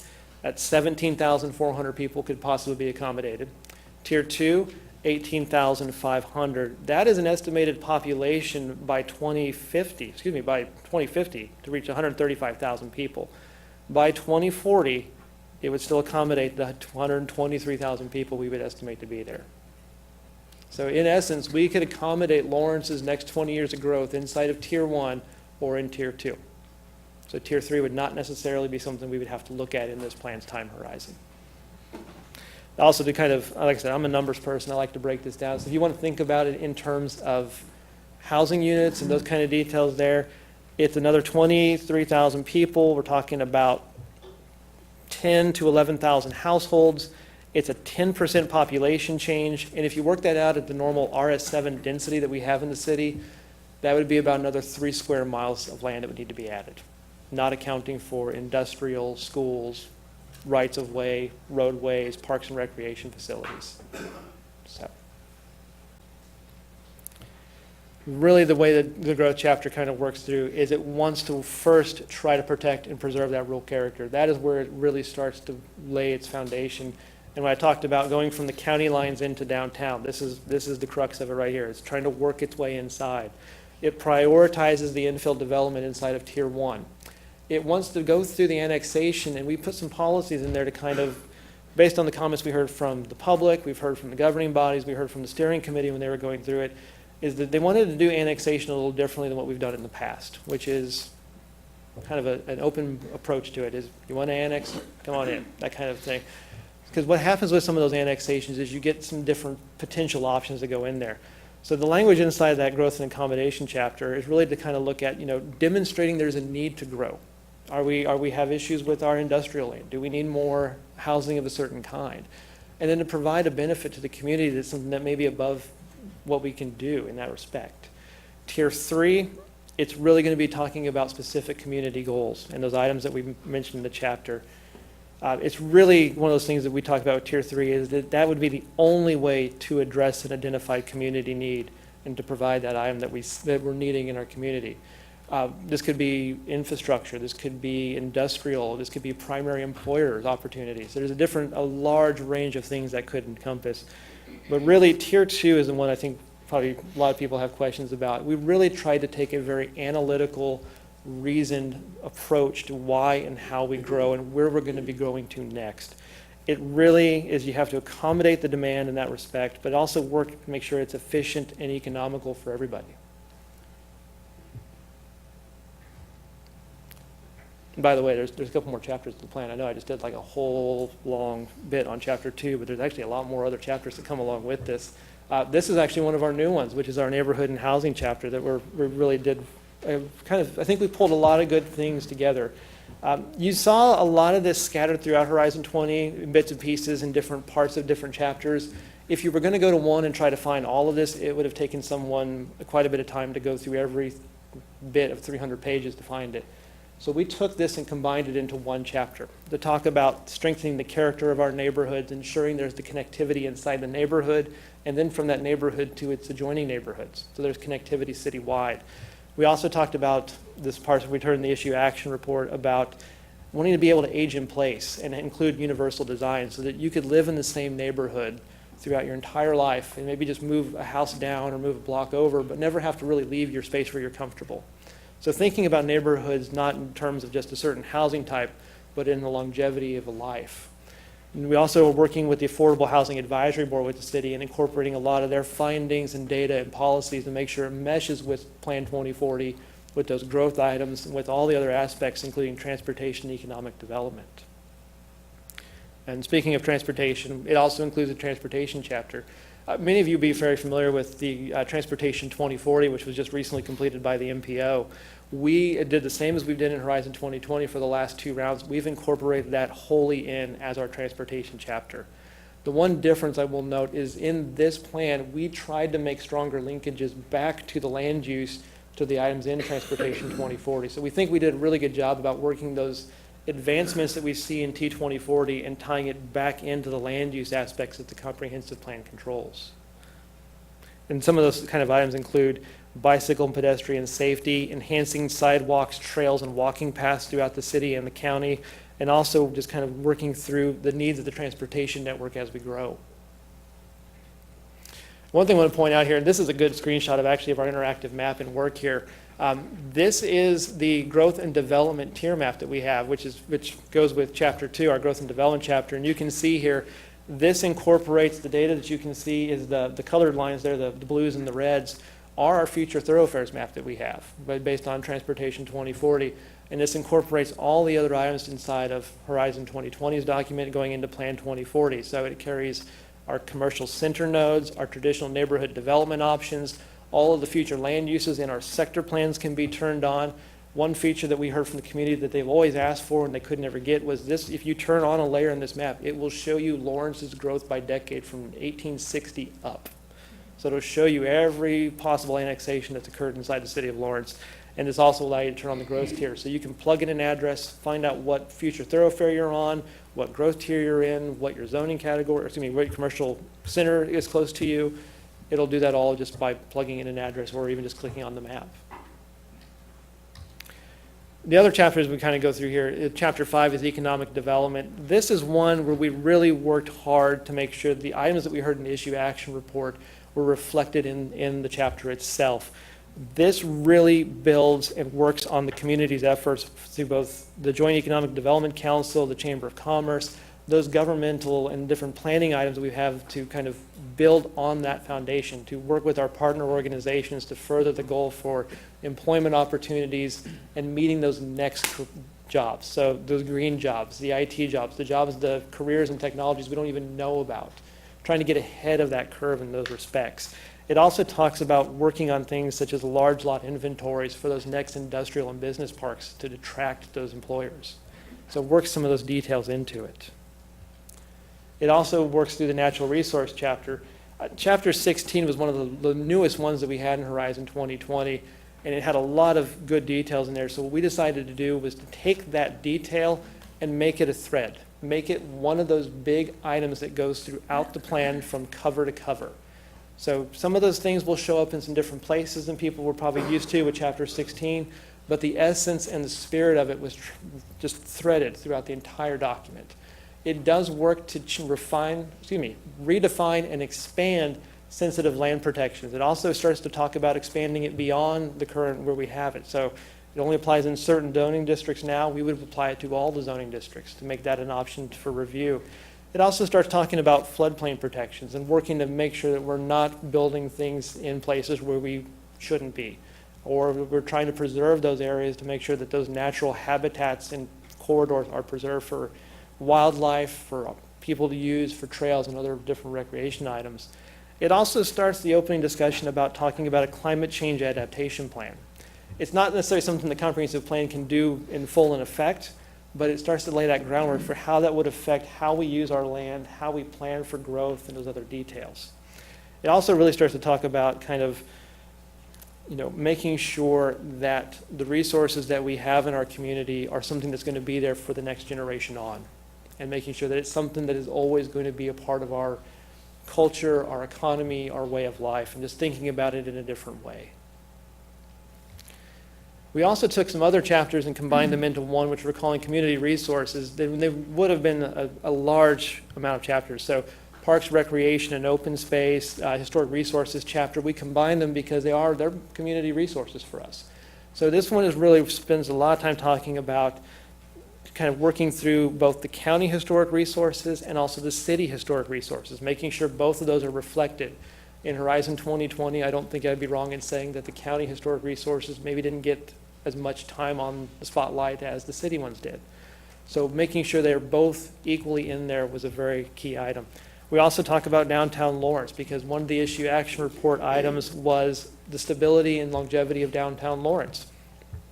Speaker 19: at 17,400 people could possibly be accommodated. Tier 2, 18,500. That is an estimated population by 2050 to reach 135,000 people. By 2040, it would still accommodate the 123,000 people we would estimate to be there. So in essence, we could accommodate Lawrence's next 20 years of growth inside of Tier 1 or in Tier 2. So Tier 3 would not necessarily be something we would have to look at in this plan's time horizon. Also to kind of, like I said, I'm a numbers person. I like to break this down. So if you want to think about it in terms of housing units and those kind of details there, it's another 23,000 people. We're talking about 10 to 11,000 households. It's a 10% population change. And if you work that out at the normal RS7 density that we have in the city, that would be about another 3 square miles of land that would need to be added, not accounting for industrial, schools, rights of way, roadways, parks and recreation facilities. So really the way that the growth chapter kind of works through is it wants to first try to protect and preserve that rural character. That is where it really starts to lay its foundation. And when I talked about going from the county lines into downtown, this is the crux of it right here. It's trying to work its way inside. It prioritizes the infill development inside of Tier 1. It wants to go through the annexation, and we put some policies in there to kind of, based on the comments we heard from the public, we've heard from the governing bodies, we heard from the steering committee when they were going through it, is that they wanted to do annexation a little differently than what we've done in the past, which is kind of an open approach to it. Is you want to annex, come on in, that kind of thing. Because what happens with some of those annexations is you get some different potential options that go in there. So the language inside that growth and accommodation chapter is really to kind of look at, demonstrating there's a need to grow. Are we have issues with our industrial land? Do we need more housing of a certain kind? And then to provide a benefit to the community that's something that may be above what we can do in that respect. Tier 3, it's really going to be talking about specific community goals and those items that we mentioned in the chapter. It's really one of those things that we talk about with Tier 3 is that would be the only way to address an identified community need and to provide that item that we're needing in our community. This could be infrastructure, this could be industrial, this could be primary employers opportunities. So there's a large range of things that could encompass. But really, Tier 2 is the one I think probably a lot of people have questions about. We really tried to take a very analytical, reasoned approach to why and how we grow and where we're going to be growing to next. It really is, you have to accommodate the demand in that respect, but also work to make sure it's efficient and economical for everybody. And by the way, there's a couple more chapters to the plan. I know I just did like a whole long bit on chapter 2, but there's actually a lot more other chapters that come along with this. This is actually one of our new ones, which is our neighborhood and housing chapter that we really did I think we pulled a lot of good things together. You saw a lot of this scattered throughout Horizon 20, in bits and pieces in different parts of different chapters. If you were going to go to one and try to find all of this, it would have taken someone quite a bit of time to go through every bit of 300 pages to find it. So we took this and combined it into one chapter to talk about strengthening the character of our neighborhoods, ensuring there's the connectivity inside the neighborhood, and then from that neighborhood to its adjoining neighborhoods. So there's connectivity citywide. We also talked about this part, we turned the issue action report about wanting to be able to age in place and include universal design so that you could live in the same neighborhood throughout your entire life and maybe just move a house down or move a block over, but never have to really leave your space where you're comfortable. So thinking about neighborhoods not in terms of just a certain housing type, but in the longevity of a life. And we also are working with the Affordable Housing Advisory Board with the city and incorporating a lot of their findings and data and policies to make sure it meshes with Plan 2040, with those growth items, and with all the other aspects, including transportation and economic development. And speaking of transportation, it also includes a transportation chapter. Many of you will be very familiar with the Transportation 2040, which was just recently completed by the MPO. We did the same as we did in Horizon 2020 for the last 2 rounds. We've incorporated that wholly in as our transportation chapter. The one difference I will note is in this plan, we tried to make stronger linkages back to the land use to the items in Transportation 2040. So we think we did a really good job about working those advancements that we see in T2040 and tying it back into the land use aspects that the comprehensive plan controls. And some of those kind of items include bicycle and pedestrian safety, enhancing sidewalks, trails, and walking paths throughout the city and the county, and also just kind of working through the needs of the transportation network as we grow. One thing I want to point out here, and this is a good screenshot of actually of our interactive map and work here. This is the growth and development tier map that we have, which goes with chapter 2, our growth and development chapter. And you can see here, this incorporates the data that you can see is the colored lines there, the blues and the reds, are our future thoroughfares map that we have, based on Transportation 2040. And this incorporates all the other items inside of Horizon 2020's document going into Plan 2040. So it carries our commercial center nodes, our traditional neighborhood development options, all of the future land uses in our sector plans can be turned on. One feature that we heard from the community that they've always asked for and they could never get was this: if you turn on a layer in this map, it will show you Lawrence's growth by decade from 1860 up. So it'll show you every possible annexation that's occurred inside the city of Lawrence. And this also allows you to turn on the growth tier. So you can plug in an address, find out what future thoroughfare you're on, what growth tier you're in, what your zoning category, what your commercial center is close to you. It'll do that all just by plugging in an address or even just clicking on the map. The other chapters we kind of go through here, chapter 5 is economic development. This is one where we really worked hard to make sure the items that we heard in the issue action report were reflected in the chapter itself. This really builds and works on the community's efforts through both the Joint Economic Development Council, the Chamber of Commerce, those governmental and different planning items that we have to kind of build on that foundation, to work with our partner organizations to further the goal for employment opportunities and meeting those next jobs. So those green jobs, the IT jobs, the careers and technologies we don't even know about, trying to get ahead of that curve in those respects. It also talks about working on things such as large lot inventories for those next industrial and business parks to attract those employers. So it works some of those details into it. It also works through the natural resource chapter. Chapter 16 was one of the newest ones that we had in Horizon 2020, and it had a lot of good details in there. So what we decided to do was to take that detail and make it a thread. Make it one of those big items that goes throughout the plan from cover to cover. So some of those things will show up in some different places than people were probably used to with Chapter 16, but the essence and the spirit of it was just threaded throughout the entire document. It does work to redefine and expand sensitive land protections. It also starts to talk about expanding it beyond the current where we have it. So it only applies in certain zoning districts now. We would apply it to all the zoning districts to make that an option for review. It also starts talking about floodplain protections and working to make sure that we're not building things in places where we shouldn't be. Or we're trying to preserve those areas to make sure that those natural habitats and corridors are preserved for wildlife, for people to use, for trails and other different recreation items. It also starts the opening discussion about talking about a climate change adaptation plan. It's not necessarily something the comprehensive plan can do in full in effect, but it starts to lay that groundwork for how that would affect how we use our land, how we plan for growth, and those other details. It also really starts to talk about kind of, making sure that the resources that we have in our community are something that's going to be there for the next generation on, and making sure that it's something that is always going to be a part of our culture, our economy, our way of life, and just thinking about it in a different way. We also took some other chapters and combined them into one, which we're calling community resources. They would have been a large amount of chapters. So Parks, Recreation, and Open Space, Historic Resources chapter, we combined them because they're community resources for us. So this one really spends a lot of time talking about kind of working through both the county historic resources and also the city historic resources, making sure both of those are reflected. In Horizon 2020, I don't think I'd be wrong in saying that the county historic resources maybe didn't get as much time on the spotlight as the city ones did. So making sure they're both equally in there was a very key item. We also talk about downtown Lawrence because one of the issue action report items was the stability and longevity of downtown Lawrence.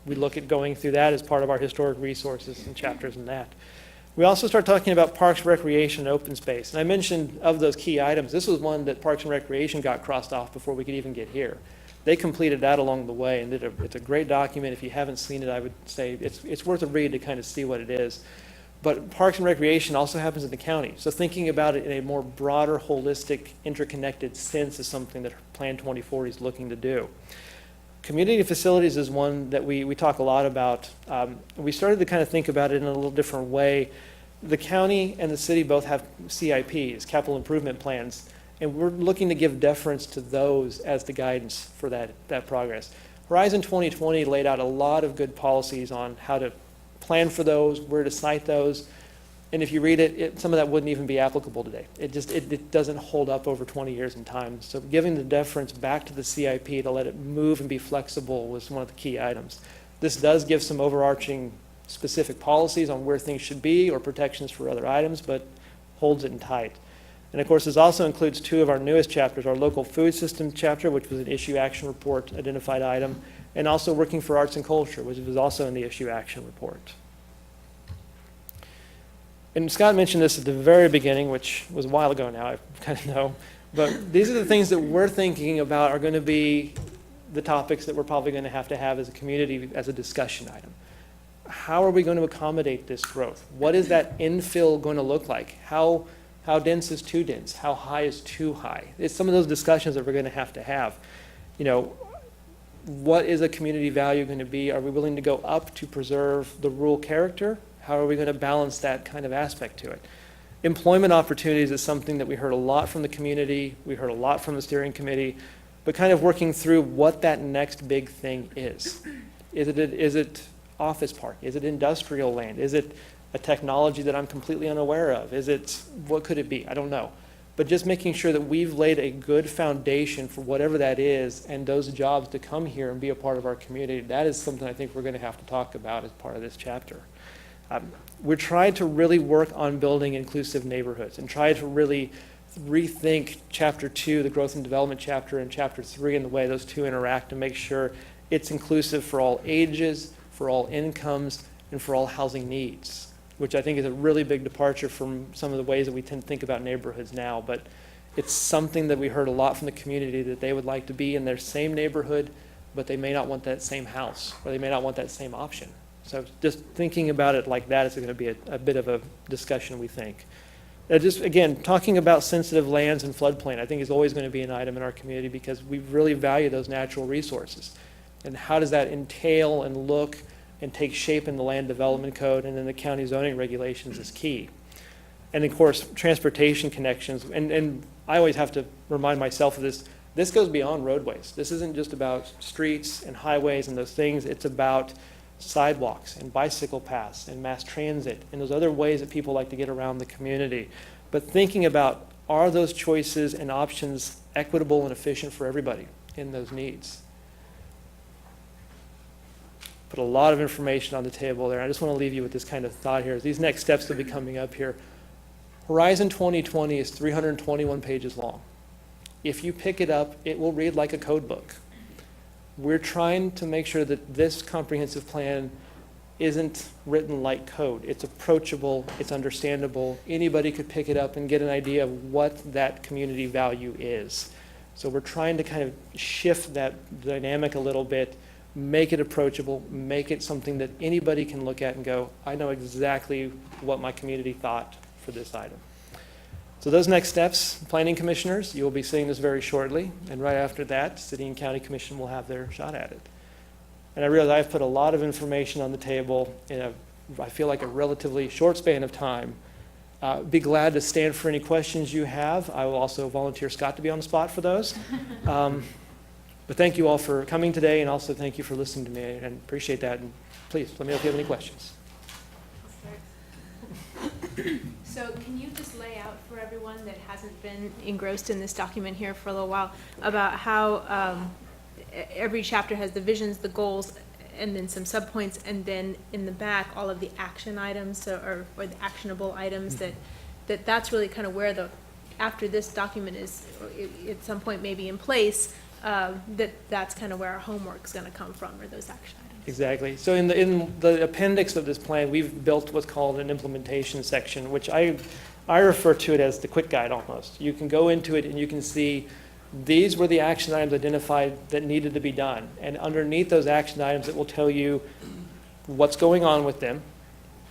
Speaker 19: We look at going through that as part of our historic resources and chapters in that. We also start talking about Parks, Recreation, and Open Space. And I mentioned of those key items, this was one that Parks and Recreation got crossed off before we could even get here. They completed that along the way, and it's a great document. If you haven't seen it, I would say it's worth a read to kind of see what it is. But Parks and Recreation also happens in the county. So thinking about it in a more broader, holistic, interconnected sense is something that Plan 2040 is looking to do. Community facilities is one that we talk a lot about. We started to kind of think about it in a little different way. The county and the city both have CIPs, capital improvement plans, and we're looking to give deference to those as the guidance for that progress. Horizon 2020 laid out a lot of good policies on how to plan for those, where to cite those, and if you read it, some of that wouldn't even be applicable today. It doesn't hold up over 20 years in time. So giving the deference back to the CIP to let it move and be flexible was one of the key items. This does give some overarching specific policies on where things should be or protections for other items, but holds it in tight. And of course, this also includes two of our newest chapters, our local food system chapter, which was an issue action report identified item, and also working for arts and culture, which was also in the issue action report. And Scott mentioned this at the very beginning, which was a while ago now, I kind of know, but these are the things that we're thinking about are going to be the topics that we're probably going to have as a community as a discussion item. How are we going to accommodate this growth? What is that infill going to look like? How dense is too dense? How high is too high? It's some of those discussions that we're going to have. What is a community value going to be? Are we willing to go up to preserve the rural character? How are we going to balance that kind of aspect to it? Employment opportunities is something that we heard a lot from the community. We heard a lot from the steering committee, but kind of working through what that next big thing is. Is it office park? Is it industrial land? Is it a technology that I'm completely unaware of? What could it be? I don't know. But just making sure that we've laid a good foundation for whatever that is and those jobs to come here and be a part of our community, that is something I think we're going to have to talk about as part of this chapter. We're trying to really work on building inclusive neighborhoods and try to really rethink Chapter 2, the growth and development chapter, and Chapter 3 and the way those two interact, and make sure it's inclusive for all ages, for all incomes, and for all housing needs, which I think is a really big departure from some of the ways that we tend to think about neighborhoods now. But it's something that we heard a lot from the community, that they would like to be in their same neighborhood, but they may not want that same house, or they may not want that same option. So just thinking about it like that is going to be a bit of a discussion, we think. Just, again, talking about sensitive lands and floodplain, I think is always going to be an item in our community because we really value those natural resources. And how does that entail and look and take shape in the land development code and then the county zoning regulations is key. And of course, transportation connections. And I always have to remind myself of this. This goes beyond roadways. This isn't just about streets and highways and those things. It's about sidewalks and bicycle paths and mass transit and those other ways that people like to get around the community. But thinking about, are those choices and options equitable and efficient for everybody in those needs? Put a lot of information on the table there. I just want to leave you with this kind of thought here. These next steps will be coming up here. Horizon 2020 is 321 pages long. If you pick it up, it will read like a code book. We're trying to make sure that this comprehensive plan isn't written like code. It's approachable, it's understandable. Anybody could pick it up and get an idea of what that community value is. So we're trying to kind of shift that dynamic a little bit, make it approachable, make it something that anybody can look at and go, I know exactly what my community thought for this item. So those next steps, planning commissioners, you will be seeing this very shortly, and right after that, city and county commission will have their shot at it. And I realize I've put a lot of information on the table in I feel like a relatively short span of time. Be glad to stand for any questions you have. I will also volunteer Scott to be on the spot for those. But thank you all for coming today, and also thank you for listening to me, and appreciate that. And please, let me know if you have any questions.
Speaker 1: So can you just lay out for everyone that hasn't been engrossed in this document here for a little while about how every chapter has the visions, the goals, and then some subpoints, and then in the back all of the action items, or the actionable items that's really kind of where after this document is at some point maybe in place, that's kind of where our homework's going to come from, or those action items.
Speaker 19: Exactly. So in the appendix of this plan, we've built what's called an implementation section, which I refer to it as the quick guide almost. You can go into it and you can see these were the action items identified that needed to be done. And underneath those action items, it will tell you what's going on with them,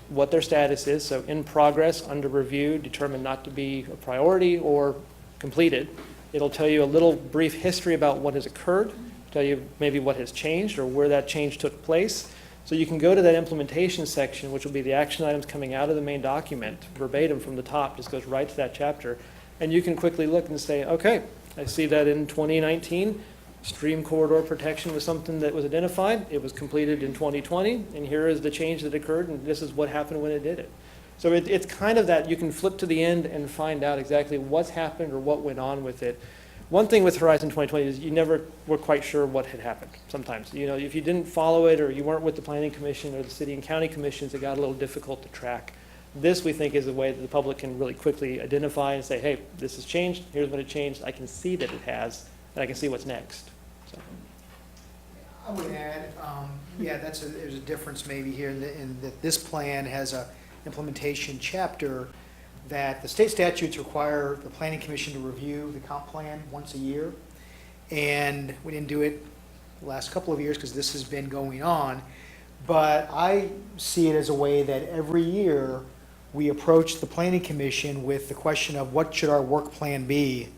Speaker 19: what their status is. So in progress, under review, determined not to be a priority, or completed. It'll tell you a little brief history about what has occurred, tell you maybe what has changed or where that change took place. So you can go to that implementation section, which will be the action items coming out of the main document, verbatim from the top, just goes right to that chapter. And you can quickly look and say, okay, I see that in 2019, stream corridor protection was something that was identified. It was completed in 2020, and here is the change that occurred, and this is what happened when it did it. So it's kind of that you can flip to the end and find out exactly what's happened or what went on with it. One thing with Horizon 2020 is you never were quite sure what had happened sometimes. You know, if you didn't follow it, or you weren't with the Planning Commission or the City and County Commissions, it got a little difficult to track. This, we think, is a way that the public can really quickly identify and say, hey, this has changed, here's when it changed, I can see that it has, and I can see what's next. So.
Speaker 2: I would add, yeah, there's a difference maybe here in that this plan has a implementation chapter that the state statutes require the Planning Commission to review the comp plan once a year. And we didn't do it the last couple of years because this has been going on. But I see it as a way that every year we approach the Planning Commission with the question of what should our work plan be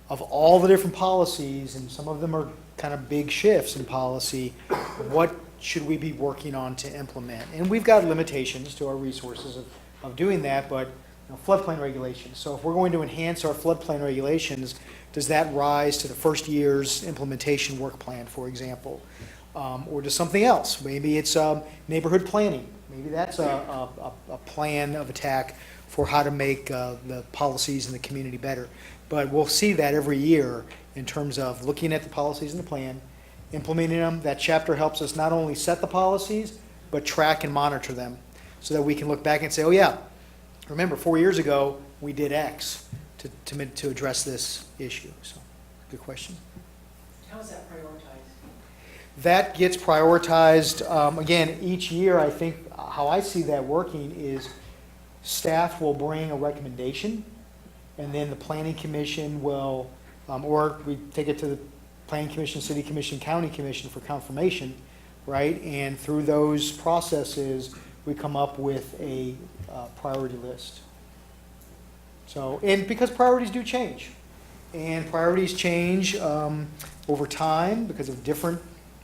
Speaker 2: of all the different policies, and some of them are kind of big shifts in policy. What should we be working on to implement? And we've got limitations to our resources of doing that, but floodplain regulations. So if we're going to enhance our floodplain regulations, does that rise to the first year's implementation work plan, for example? Or does something else? Maybe it's neighborhood planning. Maybe that's a plan of attack for how to make the policies in the community better. But we'll see that every year in terms of looking at the policies in the plan, implementing them. That chapter helps us not only set the policies, but track and monitor them. so that we can look back and say, oh yeah, remember 4 years ago, we did X to address this issue. So, good question.
Speaker 3: How is that prioritized?
Speaker 2: That gets prioritized, again, each year. I think how I see that working is staff will bring a recommendation, and then the planning commission will, or we take it to the planning commission, city commission, county commission for confirmation, right? And through those processes, we come up with a priority list. So, and because priorities do change, and priorities change over time because of different,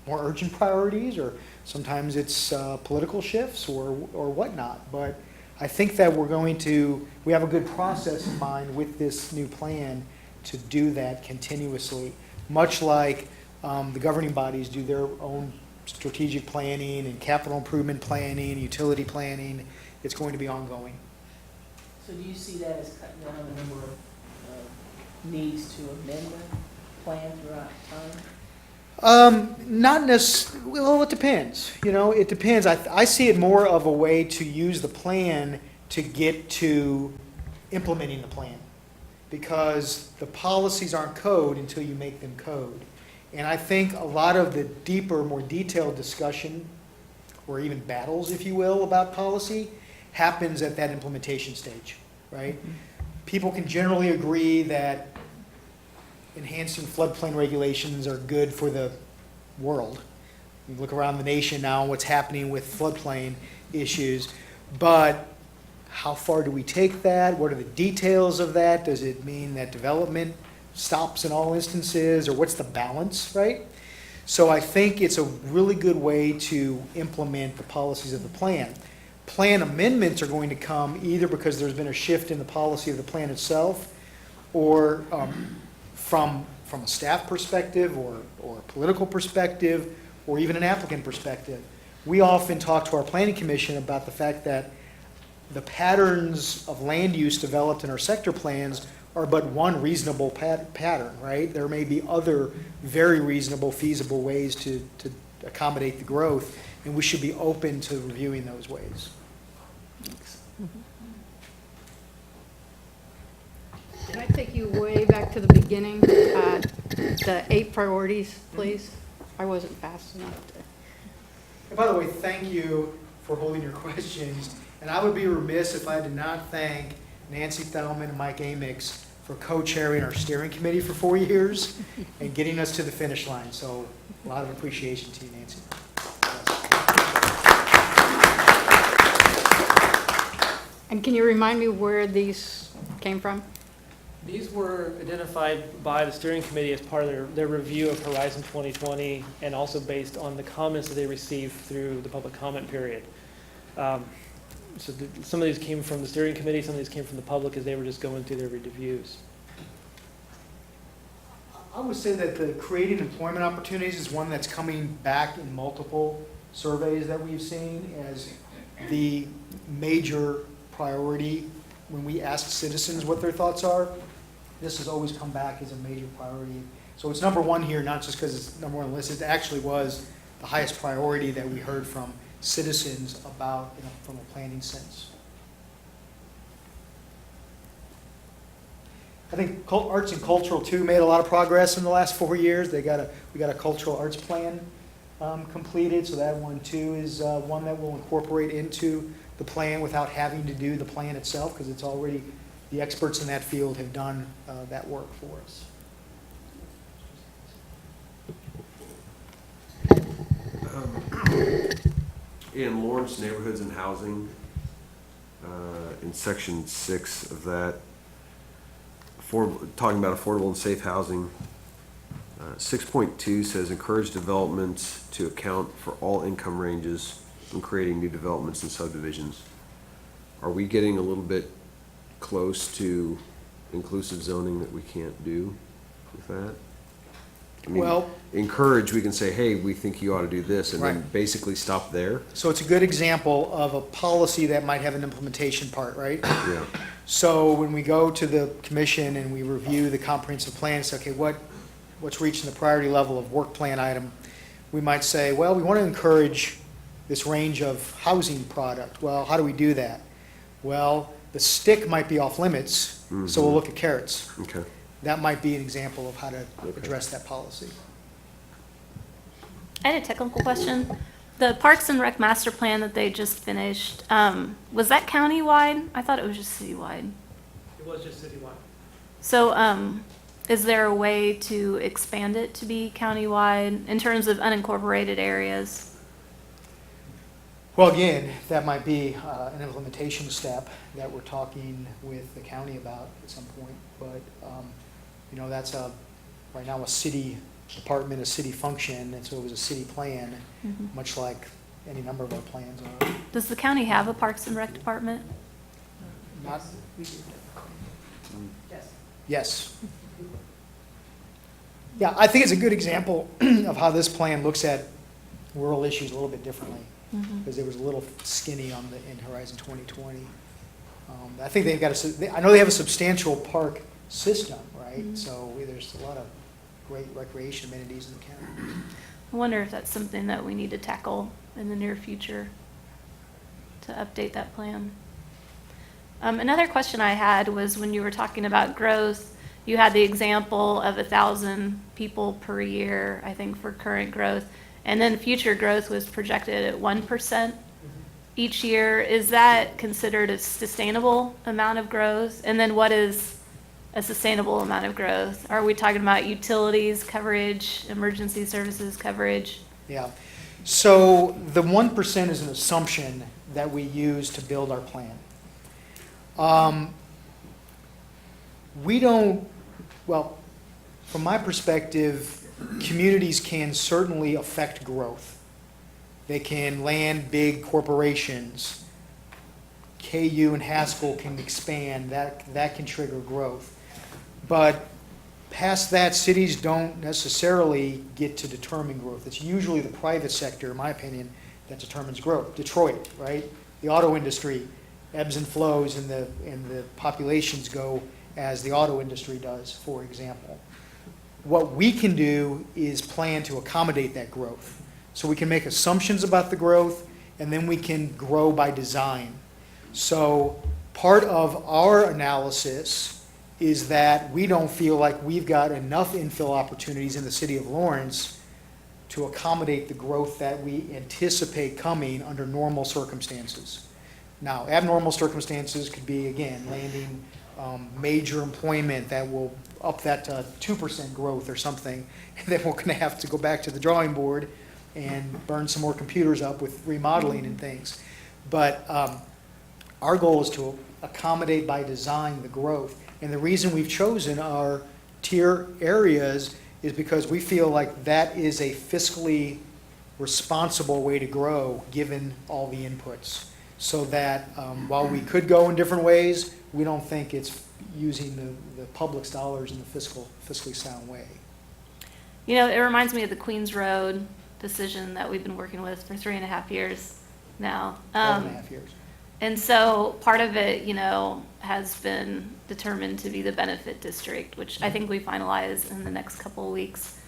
Speaker 2: more urgent priorities, or sometimes it's political shifts or whatnot. But I think that we have a good process in mind with this new plan to do that continuously, much like the governing bodies do their own strategic planning and capital improvement planning, utility planning. It's going to be ongoing.
Speaker 3: So do you see that as cutting down on the number of needs to amend the plan throughout time?
Speaker 2: Not necessarily. Well, it depends. It depends. I see it more of a way to use the plan to get to implementing the plan, because the policies aren't code until you make them code. And I think a lot of the deeper, more detailed discussion, or even battles, if you will, about policy happens at that implementation stage, right? People can generally agree that enhancing floodplain regulations are good for the world. You look around the nation now, what's happening with floodplain issues, but how far do we take that? What are the details of that? Does it mean that development stops in all instances, or what's the balance, right? So I think it's a really good way to implement the policies of the plan. Plan amendments are going to come either because there's been a shift in the policy of the plan itself, or from a staff perspective, or a political perspective, or even an applicant perspective. We often talk to our planning commission about the fact that the patterns of land use developed in our sector plans are but one reasonable pattern, right? There may be other very reasonable, feasible ways to accommodate the growth, and we should be open to reviewing those ways.
Speaker 18: Can I take you way back to the beginning? The 8 priorities, please? I wasn't fast enough to.
Speaker 2: And by the way, thank you for holding your questions. And I would be remiss if I did not thank Nancy Thelman and Mike Amix for co-chairing our steering committee for 4 years and getting us to the finish line. So a lot of appreciation to you, Nancy.
Speaker 18: And can you remind me where these came from?
Speaker 19: These were identified by the steering committee as part of their review of Horizon 2020, and also based on the comments that they received through the public comment period. So some of these came from the steering committee, some of these came from the public as they were just going through their reviews.
Speaker 2: I would say that the creating employment opportunities is one that's coming back in multiple surveys that we've seen as the major priority when we ask citizens what their thoughts are. This has always come back as a major priority. So it's number one here, not just because it's number one on the list. It actually was the highest priority that we heard from citizens about, from a planning sense. I think arts and cultural too made a lot of progress in the last 4 years. We got a cultural arts plan completed, so that one too is one that we'll incorporate into the plan without having to do the plan itself, because it's already, the experts in that field have done that work for us.
Speaker 8: In Lawrence Neighborhoods and Housing, in section 6 of that, talking about affordable and safe housing, 6.2 says encourage development to account for all income ranges when creating new developments and subdivisions. Are we getting a little bit close to inclusive zoning that we can't do with that? I mean,
Speaker 2: Well,
Speaker 8: encourage, we can say, hey, we think you ought to do this, and then
Speaker 2: Right.
Speaker 8: basically stop there.
Speaker 2: So it's a good example of a policy that might have an implementation part, right?
Speaker 8: Yeah.
Speaker 2: So when we go to the commission and we review the comprehensive plan, say, okay, what's reaching the priority level of work plan item, we might say, well, we want to encourage this range of housing product. Well, how do we do that? Well, the stick might be off limits, so we'll look at carrots.
Speaker 8: Okay.
Speaker 2: That might be an example of how to address that policy.
Speaker 17: I had a technical question. The Parks and Rec master plan that they just finished, was that countywide? I thought it was just citywide.
Speaker 12: It was just citywide.
Speaker 17: So, is there a way to expand it to be countywide in terms of unincorporated areas?
Speaker 2: Well, again, that might be an implementation step that we're talking with the county about at some point. But, you know, that's right now a city department, a city function, and so it was a city plan, much like any number of our plans are.
Speaker 17: Does the county have a Parks and Rec department?
Speaker 2: Not, yes. Yeah, I think it's a good example of how this plan looks at rural issues a little bit differently, because it was a little skinny on in Horizon 2020. I think they've got I know they have a substantial park system, right? So there's a lot of great recreation amenities in the county.
Speaker 17: I wonder if that's something that we need to tackle in the near future to update that plan. Another question I had was when you were talking about growth, you had the example of 1,000 people per year, I think, for current growth, and then future growth was projected at 1% each year. Is that considered a sustainable amount of growth? And then what is a sustainable amount of growth? Are we talking about utilities coverage, emergency services coverage?
Speaker 2: Yeah. So the 1% is an assumption that we use to build our plan. We don't, well, from my perspective, communities can certainly affect growth. They can land big corporations. KU and Haskell can expand. That can trigger growth. But past that, cities don't necessarily get to determine growth. It's usually the private sector, in my opinion, that determines growth. Detroit, right? The auto industry ebbs and flows, and the populations go as the auto industry does, for example. What we can do is plan to accommodate that growth. So we can make assumptions about the growth, and then we can grow by design. So part of our analysis is that we don't feel like we've got enough infill opportunities in the city of Lawrence to accommodate the growth that we anticipate coming under normal circumstances. Now, abnormal circumstances could be, again, landing major employment that will up that to 2% growth or something, and then we're going to have to go back to the drawing board and burn some more computers up with remodeling and things. But our goal is to accommodate by design the growth. And the reason we've chosen our tier areas is because we feel like that is a fiscally responsible way to grow given all the inputs. So that while we could go in different ways, we don't think it's using the public's dollars in a fiscally sound way.
Speaker 17: You know, it reminds me of the Queens Road decision that we've been working with for 3.5 years now.
Speaker 2: 12.5 years.
Speaker 17: And so part of it, you know, has been determined to be the benefit district, which I think we finalize in the next couple of weeks.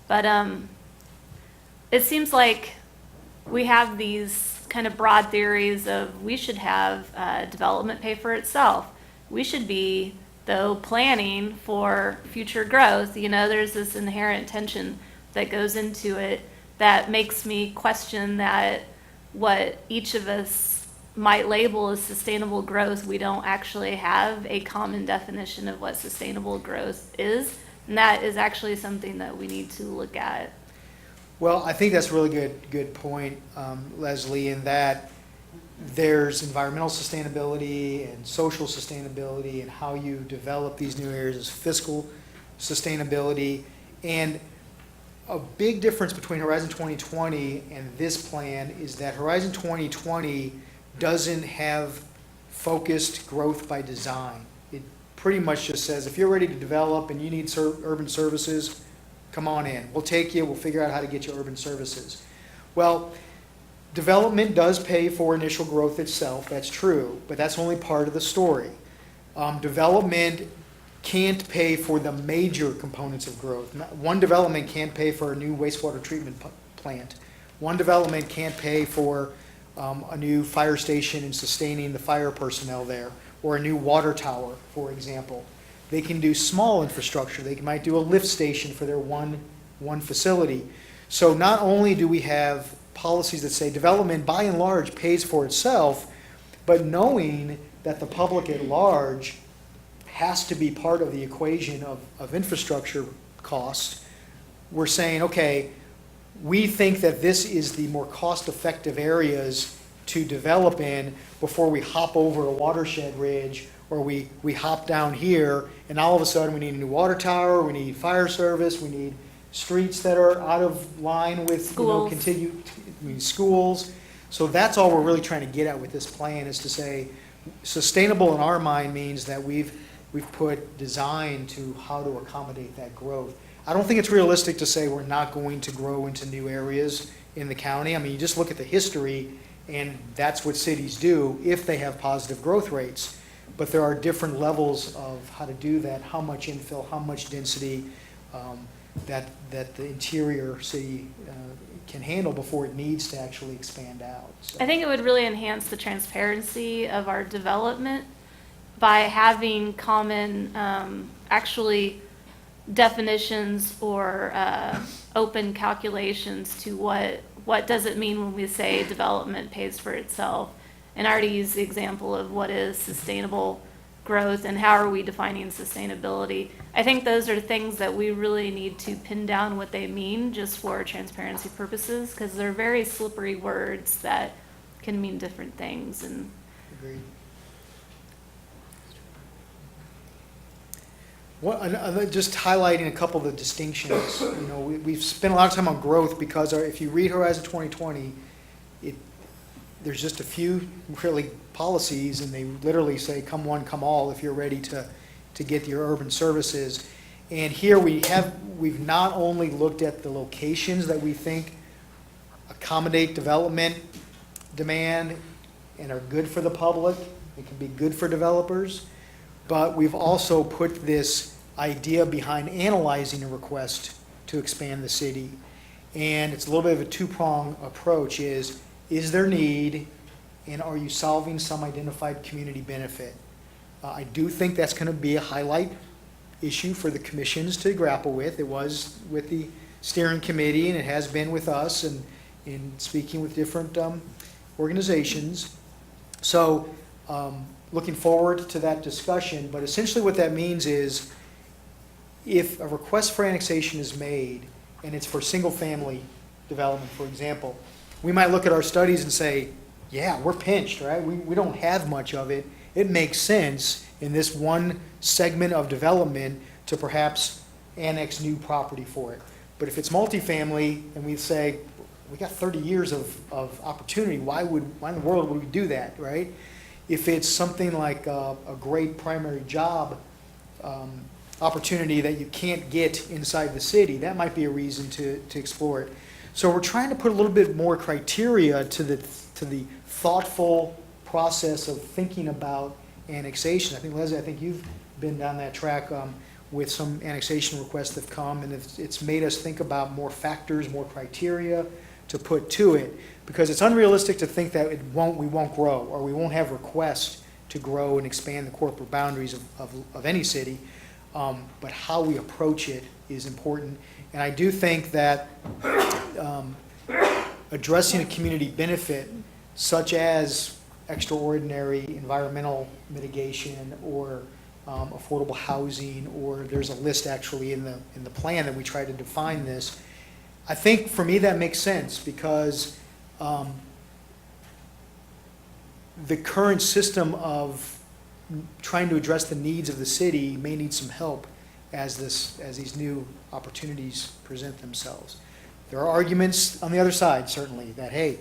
Speaker 17: But it seems like we have these kind of broad theories of we should have development pay for itself. We should be, though, planning for future growth. You know, there's this inherent tension that goes into it that makes me question that what each of us might label as sustainable growth, we don't actually have a common definition of what sustainable growth is. And that is actually something that we need to look at.
Speaker 2: Well, I think that's a really good point, Leslie, in that there's environmental sustainability and social sustainability and how you develop these new areas is fiscal sustainability. And a big difference between Horizon 2020 and this plan is that Horizon 2020 doesn't have focused growth by design. It pretty much just says, if you're ready to develop and you need urban services, come on in. We'll take you. We'll figure out how to get you urban services. Well, development does pay for initial growth itself. That's true, but that's only part of the story. Development can't pay for the major components of growth. One development can't pay for a new wastewater treatment plant One development can't pay for a new fire station and sustaining the fire personnel there, or a new water tower, for example. They can do small infrastructure. They might do a lift station for their one facility. So not only do we have policies that say development by and large pays for itself, but knowing that the public at large has to be part of the equation of infrastructure costs, we're saying, okay, we think that this is the more cost-effective areas to develop in before we hop over a watershed ridge, or we hop down here, and all of a sudden we need a new water tower, we need fire service, we need streets that are out of line with,
Speaker 17: Schools.
Speaker 2: schools. So that's all we're really trying to get at with this plan, is to say, sustainable in our mind means that we've put design to how to accommodate that growth. I don't think it's realistic to say we're not going to grow into new areas in the county. I mean, you just look at the history, and that's what cities do if they have positive growth rates. But there are different levels of how to do that, how much infill, how much density that the interior city can handle before it needs to actually expand out. So.
Speaker 17: I think it would really enhance the transparency of our development by having common, actually, definitions or open calculations to what does it mean when we say development pays for itself. And I already used the example of what is sustainable growth and how are we defining sustainability. I think those are things that we really need to pin down what they mean just for transparency purposes, because they're very slippery words that can mean different things. And
Speaker 2: Agreed. Just highlighting a couple of the distinctions. You know, we've spent a lot of time on growth because if you read Horizon 2020, there's just a few really policies, and they literally say, come one, come all, if you're ready to get your urban services. And here we've not only looked at the locations that we think accommodate development demand and are good for the public, it can be good for developers, but we've also put this idea behind analyzing a request to expand the city. And it's a little bit of a two-prong approach. Is there need, and are you solving some identified community benefit? I do think that's going to be a highlight issue for the commissions to grapple with. It was with the steering committee, and it has been with us, and in speaking with different organizations. So looking forward to that discussion, but essentially what that means is if a request for annexation is made and it's for single-family development, for example, we might look at our studies and say, yeah, we're pinched, right? We don't have much of it. It makes sense in this one segment of development to perhaps annex new property for it. But if it's multifamily and we say, we got 30 years of opportunity, why in the world would we do that, right? If it's something like a great primary job opportunity that you can't get inside the city, that might be a reason to explore it. So we're trying to put a little bit more criteria to the thoughtful process of thinking about annexation. I think, Leslie, you've been down that track with some annexation requests that have come, and it's made us think about more factors, more criteria to put to it, because it's unrealistic to think that we won't grow, or we won't have requests to grow and expand the corporate boundaries of any city, but how we approach it is important. And I do think that addressing a community benefit, such as extraordinary environmental mitigation or affordable housing, or there's a list actually in the plan that we try to define this. I think for me that makes sense because the current system of trying to address the needs of the city may need some help as these new opportunities present themselves. There are arguments on the other side, certainly, that, hey,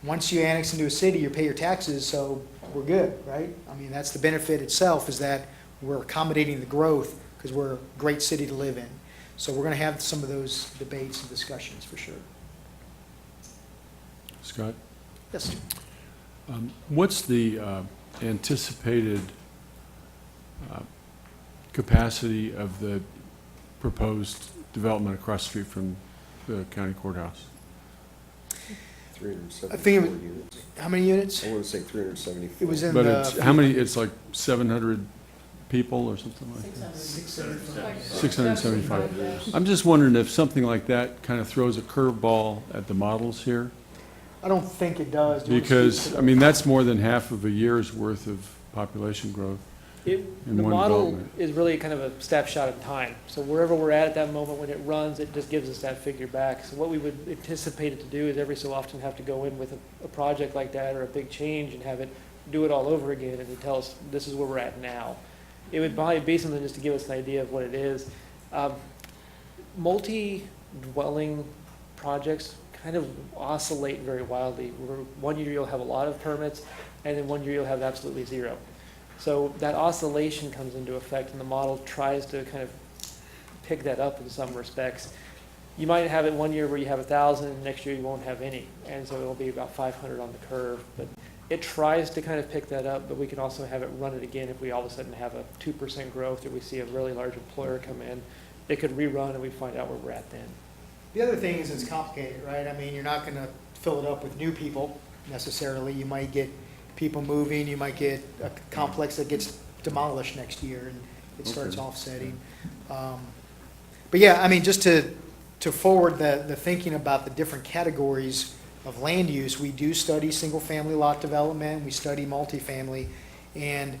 Speaker 2: once you annex into a city, you pay your taxes, so we're good, right? I mean, that's the benefit itself, is that we're accommodating the growth because we're a great city to live in. So we're going to have some of those debates and discussions for sure.
Speaker 4: Scott?
Speaker 2: Yes.
Speaker 4: What's the anticipated capacity of the proposed development across the street from the county courthouse?
Speaker 8: 374
Speaker 2: I think it was-
Speaker 8: units.
Speaker 2: How many units?
Speaker 8: I want to say 374.
Speaker 2: It was in
Speaker 4: But
Speaker 2: the.
Speaker 4: it's, how many, it's like 700 people or something like that? 675. I'm just wondering if something like that kind of throws a curveball at the models here?
Speaker 2: I don't think it does. Do you wanna speak
Speaker 4: Because,
Speaker 2: to
Speaker 4: I mean, that's more than half of a year's worth of population growth.
Speaker 19: The
Speaker 4: in one
Speaker 19: model
Speaker 4: development.
Speaker 19: is really kind of a snapshot in time. So wherever we're at that moment when it runs, it just gives us that figure back. So what we would anticipate it to do is every so often have to go in with a project like that or a big change and have it do it all over again and to tell us this is where we're at now. It would probably be something just to give us an idea of what it is. Multi-dwelling projects kind of oscillate very wildly. One year you'll have a lot of permits, and then one year you'll have absolutely zero. So that oscillation comes into effect, and the model tries to kind of pick that up in some respects. You might have it one year where you have 1,000, and next year you won't have any, and so it'll be about 500 on the curve. But it tries to kind of pick that up, but we can also have it run it again if we all of a sudden have a 2% growth or we see a really large employer come in. It could rerun, and we find out where we're at then.
Speaker 2: The other thing is it's complicated, right? I mean, you're not gonna fill it up with new people necessarily. You might get people moving, you might get a complex that gets demolished next year and it starts
Speaker 8: Okay.
Speaker 2: offsetting. But yeah, I mean, just to forward the thinking about the different categories of land use, we do study single-family lot development, we study multifamily, and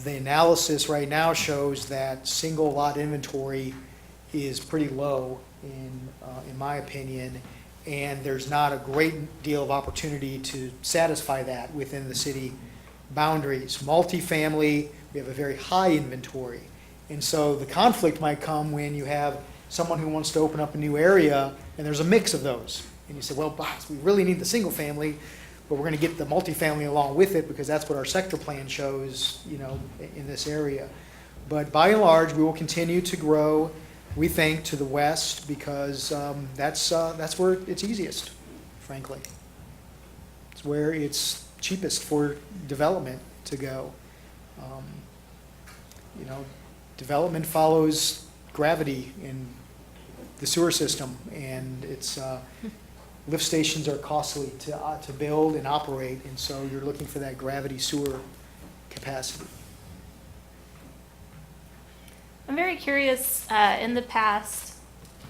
Speaker 2: the analysis right now shows that single lot inventory is pretty low in my opinion, and there's not a great deal of opportunity to satisfy that within the city boundaries. Multifamily, we have a very high inventory, and so the conflict might come when you have someone who wants to open up a new area, and there's a mix of those. And you say, well, boss, we really need the single family, but we're gonna get the multifamily along with it because that's what our sector plan shows, you know, in this area. But by and large, we will continue to grow, we think, to the west because that's where it's easiest, frankly. It's where it's cheapest for development to go. You know, development follows gravity in the sewer system, and it's lift stations are costly to build and operate, and so you're looking for that gravity sewer capacity.
Speaker 17: I'm very curious, in the past,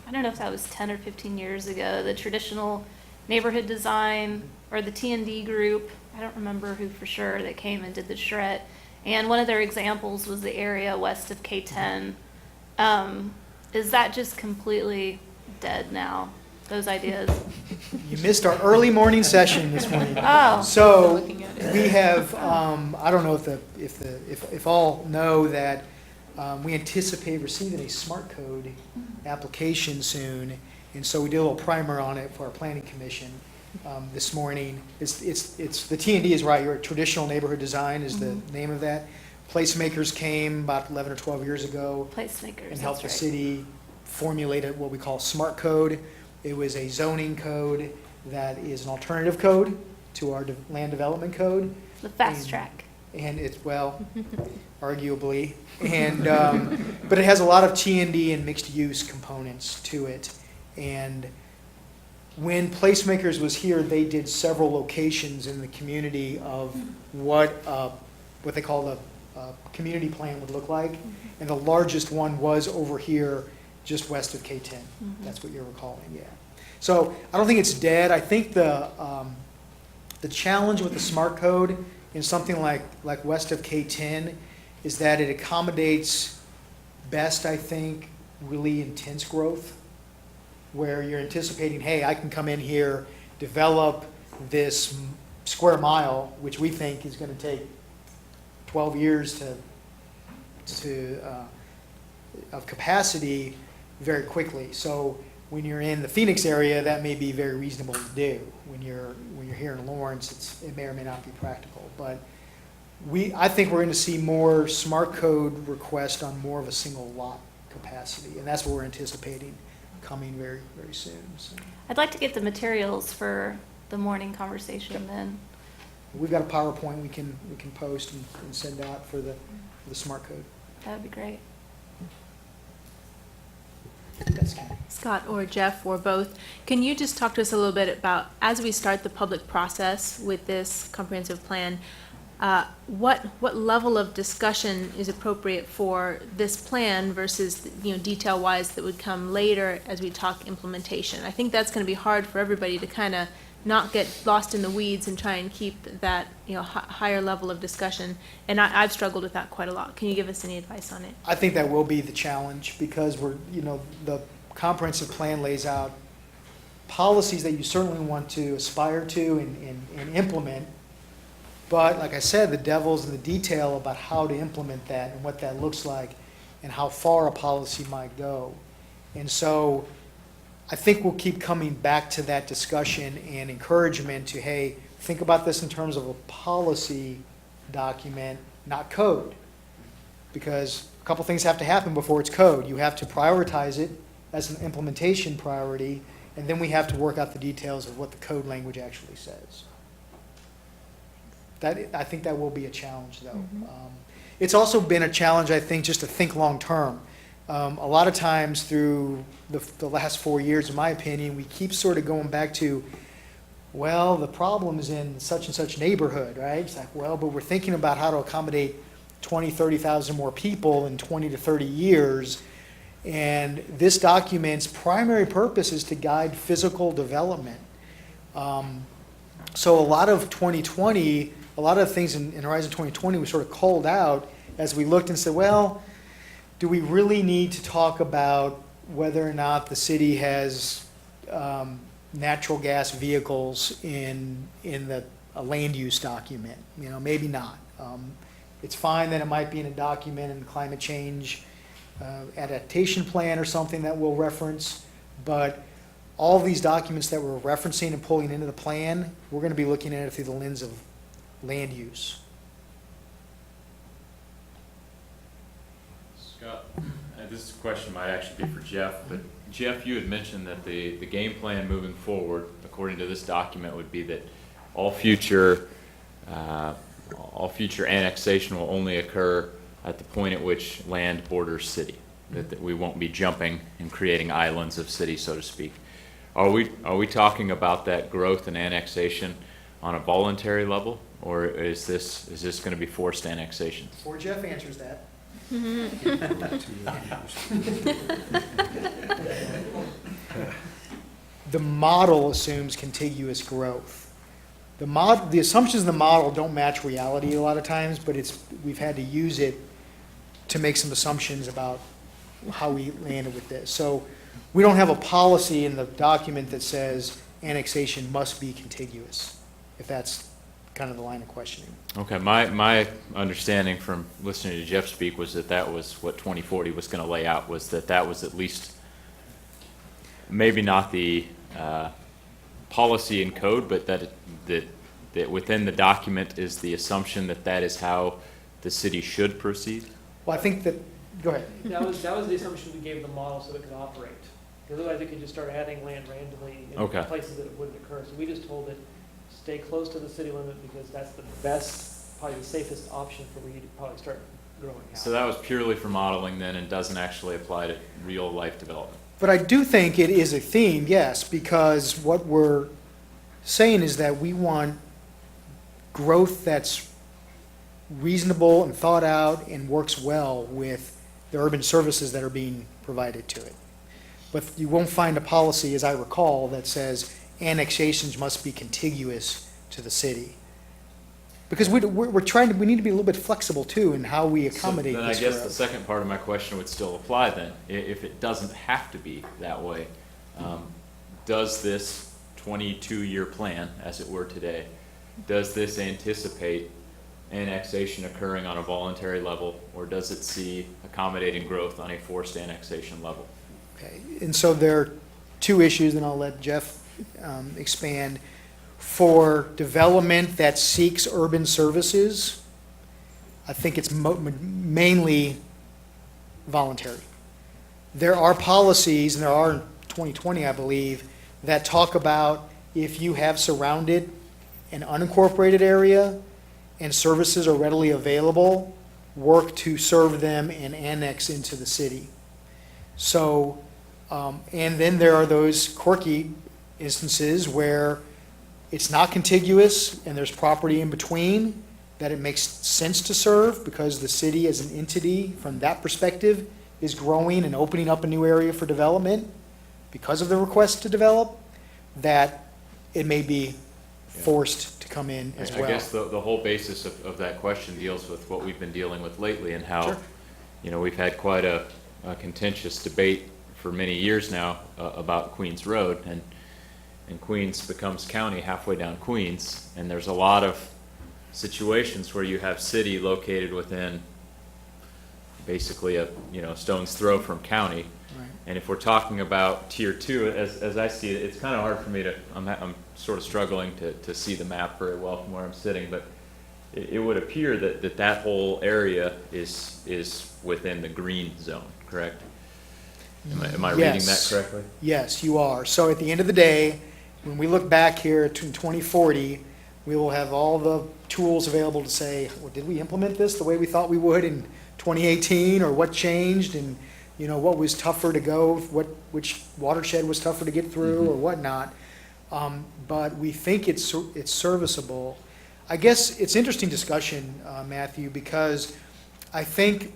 Speaker 17: I don't know if that was 10 or 15 years ago, the traditional neighborhood design or the T&D group, I don't remember who for sure, that came and did the charrette. And one of their examples was the area west of K10. Is that just completely dead now, those ideas?
Speaker 2: You missed our early morning session this morning.
Speaker 17: Oh.
Speaker 2: So we have, I don't know if all know that we anticipate receiving a smart code application soon. And so we did a little primer on it for our planning commission this morning. It's the T&D is right. Your traditional neighborhood design is the name of that. Placemakers came about 11 or 12 years ago.
Speaker 17: Placemakers,
Speaker 2: And helped the
Speaker 17: that's right.
Speaker 2: city formulate what we call smart code. It was a zoning code that is an alternative code to our land development code.
Speaker 17: The fast track.
Speaker 2: And it's, well, arguably, and, but it has a lot of T&D and mixed-use components to it. And when Placemakers was here, they did several locations in the community of what they call the community plan would look like. And the largest one was over here, just west of K10. That's what you're recalling, yeah. So I don't think it's dead. I think the challenge with the smart code in something like west of K10 is that it accommodates best, I think, really intense growth, where you're anticipating, hey, I can come in here, develop this square mile, which we think is going to take 12 years of capacity very quickly. So when you're in the Phoenix area, that may be very reasonable to do. When you're here in Lawrence, it may or may not be practical. But I think we're going to see more smart code requests on more of a single lot capacity, and that's what we're anticipating coming very, very soon. So
Speaker 17: I'd like to get the materials for the morning conversation then.
Speaker 2: we've got a PowerPoint we can post and send out for the smart code.
Speaker 17: That would be great.
Speaker 2: Yes, Ken.
Speaker 1: Scott or Jeff or both, can you just talk to us a little bit about, as we start the public process with this comprehensive plan, what level of discussion is appropriate for this plan versus, detail-wise that would come later as we talk implementation? I think that's going to be hard for everybody to kind of not get lost in the weeds and try and keep that, higher level of discussion. And I've struggled with that quite a lot. Can you give us any advice on it?
Speaker 2: I think that will be the challenge because the comprehensive plan lays out policies that you certainly want to aspire to and implement. But like I said, the devil's in the detail about how to implement that and what that looks like and how far a policy might go. And so I think we'll keep coming back to that discussion and encouragement to, hey, think about this in terms of a policy document, not code. Because a couple things have to happen before it's code. You have to prioritize it as an implementation priority, and then we have to work out the details of what the code language actually says. I think that will be a challenge, though. It's also been a challenge, I think, just to think long-term. A lot of times through the last 4 years, in my opinion, we keep sort of going back to, well, the problem is in such and such neighborhood, right? It's like, well, but we're thinking about how to accommodate 20, 30,000 more people in 20 to 30 years. And this document's primary purpose is to guide physical development. So a lot of 2020, a lot of things in Horizon 2020 we sort of called out as we looked and said, well, do we really need to talk about whether or not the city has natural gas vehicles in a land use document? Maybe not. It's fine that it might be in a document in the climate change adaptation plan or something that we'll reference, but all these documents that we're referencing and pulling into the plan, we're going to be looking at it through the lens of land use.
Speaker 5: Scott, this question might actually be for Jeff, but Jeff, you had mentioned that the game plan moving forward, according to this document, would be that all future annexation will only occur at the point at which land borders city, that we won't be jumping and creating islands of city, so to speak. Are we talking about that growth and annexation on a voluntary level, or is this going to be forced annexation?
Speaker 2: Before Jeff answers that. The model assumes contiguous growth. The assumptions in the model don't match reality a lot of times, but we've had to use it to make some assumptions about how we landed with this. So we don't have a policy in the document that says annexation must be contiguous, if that's kind of the line of questioning.
Speaker 5: Okay, my understanding from listening to Jeff speak was that was what 2040 was going to lay out, was that was at least maybe not the policy and code, but that within the document is the assumption that is how the city should proceed.
Speaker 2: Well, I think that, go ahead.
Speaker 19: That was the assumption we gave the model so it could operate. Because otherwise it could just start adding land randomly in places that it wouldn't occur. So we just told it, stay close to the city limit because that's the best, probably the safest option for you to probably start growing out.
Speaker 5: So that was purely for modeling then and doesn't actually apply to real life development.
Speaker 2: But I do think it is a theme, yes, because what we're saying is that we want growth that's reasonable and thought out and works well with the urban services that are being provided to it. But you won't find a policy, as I recall, that says annexations must be contiguous to the city. Because we need to be a little bit flexible too in how we accommodate
Speaker 5: so then
Speaker 2: this
Speaker 5: I guess
Speaker 2: growth.
Speaker 5: the second part of my question would still apply then. If it doesn't have to be that way, does this 22-year plan, as it were today, does this anticipate annexation occurring on a voluntary level, or does it see accommodating growth on a forced annexation level?
Speaker 2: Okay, and so there are two issues, and I'll let Jeff expand. For development that seeks urban services, I think it's mainly voluntary. There are policies, and there are in 2020, I believe, that talk about if you have surrounded an unincorporated area and services are readily available, work to serve them and annex into the city. So And then there are those quirky instances where it's not contiguous and there's property in between that it makes sense to serve because the city as an entity, from that perspective, is growing and opening up a new area for development because of the request to develop, that it may be forced to come in as well.
Speaker 5: I guess the whole basis of that question deals with what we've been dealing with lately and how,
Speaker 2: Sure.
Speaker 5: you know, we've had quite a contentious debate for many years now about Queens Road, and Queens becomes county halfway down Queens, and there's a lot of situations where you have city located within basically a, you know, stone's throw from county.
Speaker 2: Right.
Speaker 5: And if we're talking about tier 2, as I see it, it's kind of hard for me to, I'm sort of struggling to see the map very well from where I'm sitting, but it would appear that whole area is within the green zone, correct? Am I reading that
Speaker 2: Yes.
Speaker 5: correctly?
Speaker 2: Yes, you are. So at the end of the day, when we look back here to 2040, we will have all the tools available to say, well, did we implement this the way we thought we would in 2018, or what changed, and you know, what was tougher to go, which watershed was tougher to get through, or whatnot. But we think it's serviceable. I guess it's interesting discussion, Matthew, because I think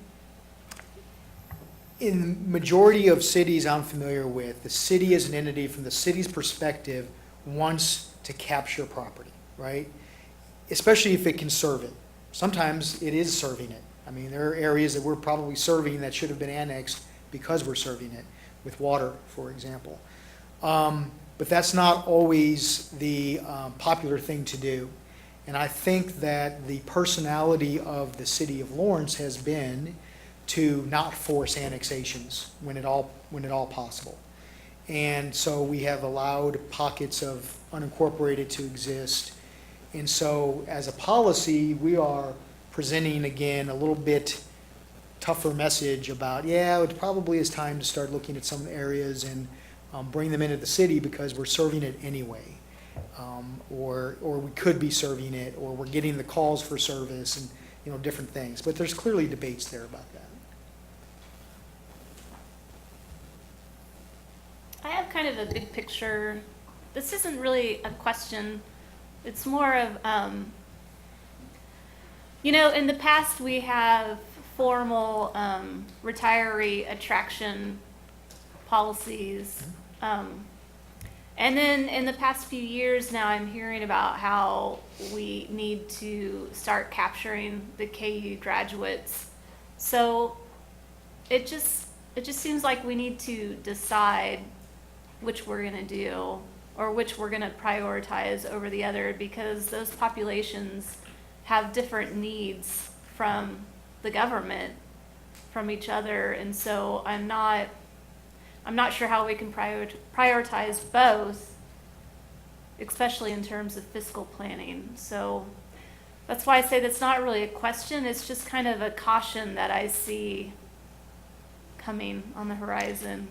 Speaker 2: in majority of cities I'm familiar with, the city as an entity, from the city's perspective, wants to capture property, right? Especially if it can serve it. Sometimes it is serving it. I mean, there are areas that we're probably serving that should have been annexed because we're serving it, with water, for example. But that's not always the popular thing to do. And I think that the personality of the city of Lawrence has been to not force annexations when at all possible. And so we have allowed pockets of unincorporated to exist. And so as a policy, we are presenting, again, a little bit tougher message about, yeah, it probably is time to start looking at some areas and bring them into the city because we're serving it anyway. Or we could be serving it, or we're getting the calls for service, and, you know, different things. But there's clearly debates there about that.
Speaker 17: I have kind of a big picture. This isn't really a question. It's more of, you know, in the past we have formal retiree attraction policies. And then in the past few years now, I'm hearing about how we need to start capturing the KU graduates. So it just seems like we need to decide which we're going to do, or which we're going to prioritize over the other, because those populations have different needs from the government, from each other. And so I'm not sure how we can prioritize both, especially in terms of fiscal planning. So that's why I say that's not really a question. It's just kind of a caution that I see coming on the horizon.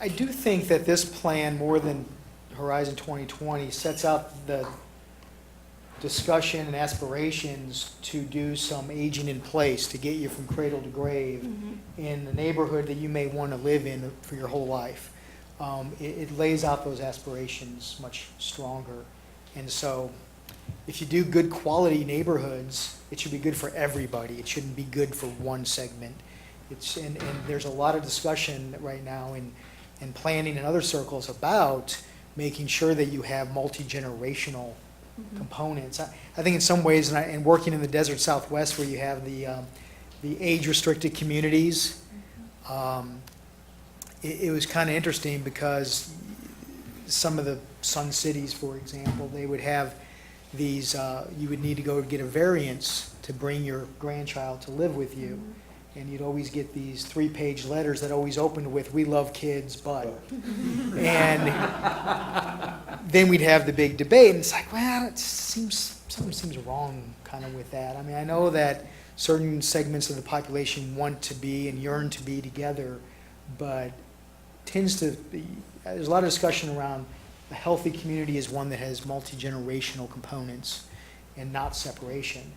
Speaker 2: I do think that this plan, more than Horizon 2020, sets out the discussion and aspirations to do some aging in place to get you from cradle to grave in the neighborhood that you may want to live in for your whole life. It lays out those aspirations much stronger. And so if you do good quality neighborhoods, it should be good for everybody. It shouldn't be good for one segment. And there's a lot of discussion right now in planning in other circles about making sure that you have multi-generational components. I think in some ways, and working in the desert Southwest where you have the age-restricted communities, it was kind of interesting because some of the Sun Cities, for example, they would have these, you would need to go get a variance to bring your grandchild to live with you. And you'd always get these 3-page letters that always opened with, "We love kids, but." And then we'd have the big debate, and it's like, well, something seems wrong kind of with that. I mean, I know that certain segments of the population want to be and yearn to be together, but tends to be, there's a lot of discussion around a healthy community is one that has multi-generational components and not separation.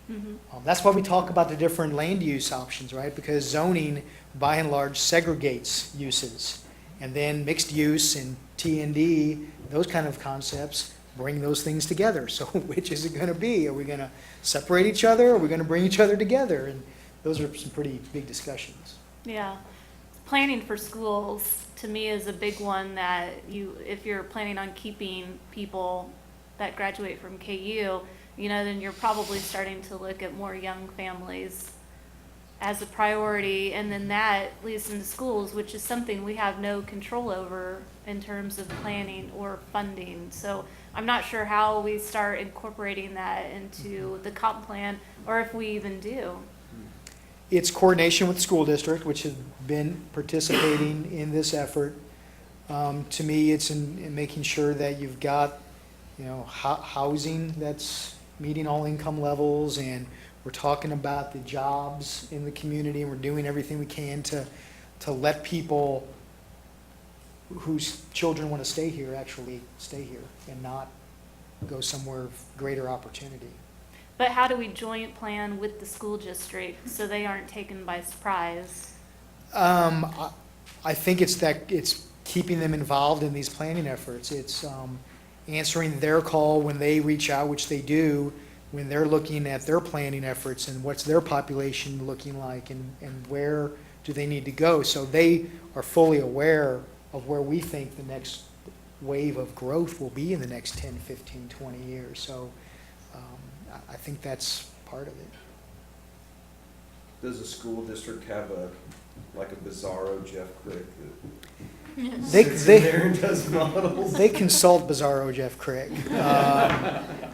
Speaker 2: That's why we talk about the different land use options, right? Because zoning, by and large, segregates uses. And then mixed use and T&D, those kind of concepts, bring those things together. So which is it going to be? Are we going to separate each other? Are we going to bring each other together? And those are some pretty big discussions.
Speaker 17: Yeah. Planning for schools, to me, is a big one that if you're planning on keeping people that graduate from KU, then you're probably starting to look at more young families as a priority, and then that leads into schools, which is something we have no control over in terms of planning or funding. So I'm not sure how we start incorporating that into the comp plan, or if we even do.
Speaker 2: It's coordination with the school district, which has been participating in this effort. To me, it's in making sure that you've got, housing that's meeting all income levels, and we're talking about the jobs in the community, and we're doing everything we can to let people whose children want to stay here actually stay here and not go somewhere of greater opportunity.
Speaker 17: But how do we joint plan with the school district so they aren't taken by surprise?
Speaker 2: I think it's keeping them involved in these planning efforts. It's answering their call when they reach out, which they do, when they're looking at their planning efforts and what's their population looking like and where do they need to go. So they are fully aware of where we think the next wave of growth will be in the next 10, 15, 20 years. So I think that's part of it.
Speaker 8: Does the school district have a bizarro Jeff Crick that
Speaker 2: They
Speaker 8: sits in there and does models?
Speaker 2: They consult Bizarro Jeff Crick.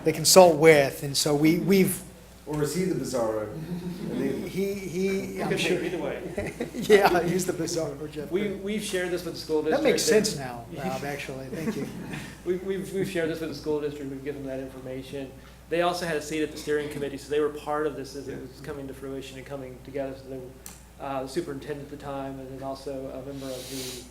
Speaker 2: They consult with, and so we've.
Speaker 8: Or is he the Bizarro?
Speaker 2: He I'm
Speaker 19: Could be
Speaker 2: sure.
Speaker 19: either way.
Speaker 2: Yeah, he's the Bizarro Jeff Crick.
Speaker 19: We've shared this with the school district.
Speaker 2: That makes sense now, Rob, actually. Thank you.
Speaker 19: We've shared this with the school district. We've given them that information. They also had a seat at the steering committee, so they were part of this as it was coming to fruition and coming together. So they were the superintendent at the time, and then also a member of the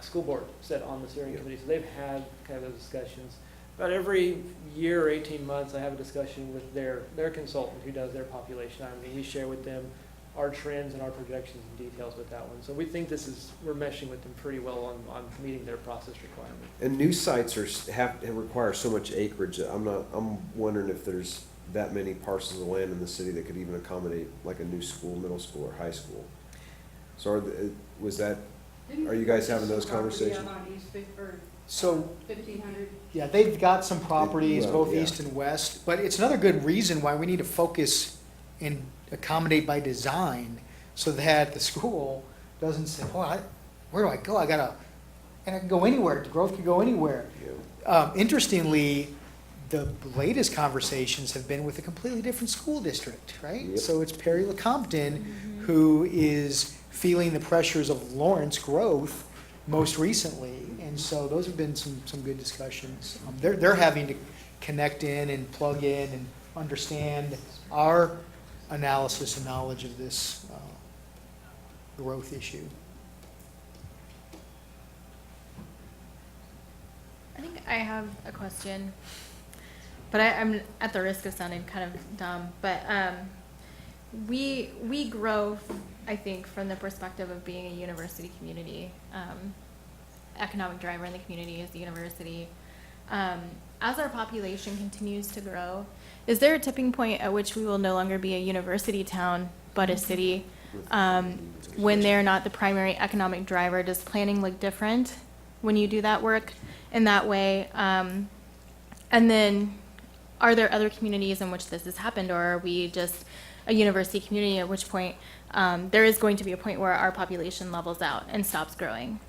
Speaker 19: school board sat on the steering committee. So they've had kind of those discussions. About every year or 18 months, I have a discussion with their consultant who does their population. We share with them our trends and our projections and details with that one. So we think we're meshing with them pretty well on meeting their process requirement.
Speaker 8: And new sites require so much acreage that I'm wondering if there's that many parcels of land in the city that could even accommodate like a new school, middle school, or high school. So are you guys having those conversations?
Speaker 2: So
Speaker 18: 1,500.
Speaker 2: yeah, they've got some properties
Speaker 8: Well,
Speaker 2: both
Speaker 8: yeah.
Speaker 2: east and west, but it's another good reason why we need to focus and accommodate by design so that the school doesn't say, where do I go? And I can go anywhere. The growth can go anywhere. Interestingly, the latest conversations have been with a completely different school district, right?
Speaker 8: Yep.
Speaker 2: So it's Perry LeCompton who is feeling the pressures of Lawrence growth most recently. And so those have been some good discussions. They're having to connect in and plug in and understand our analysis and knowledge of this growth issue.
Speaker 11: I think I have a question, but I'm at the risk of sounding kind of dumb, but we grow, I think, from the perspective of being a university community. Economic driver in the community is the university. As our population continues to grow, is there a tipping point at which we will no longer be a university town, but a city? When they're not the primary economic driver, does planning look different when you do that work in that way? And then are there other communities in which this has happened, or are we just a university community, at which point there is going to be a point where our population levels out and stops growing?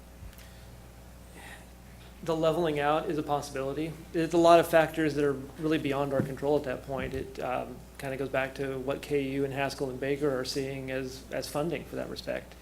Speaker 19: The leveling out is a possibility. There's a lot of factors that are really beyond our control at that point. It kind of goes back to what KU and Haskell and Baker are seeing as funding for that respect.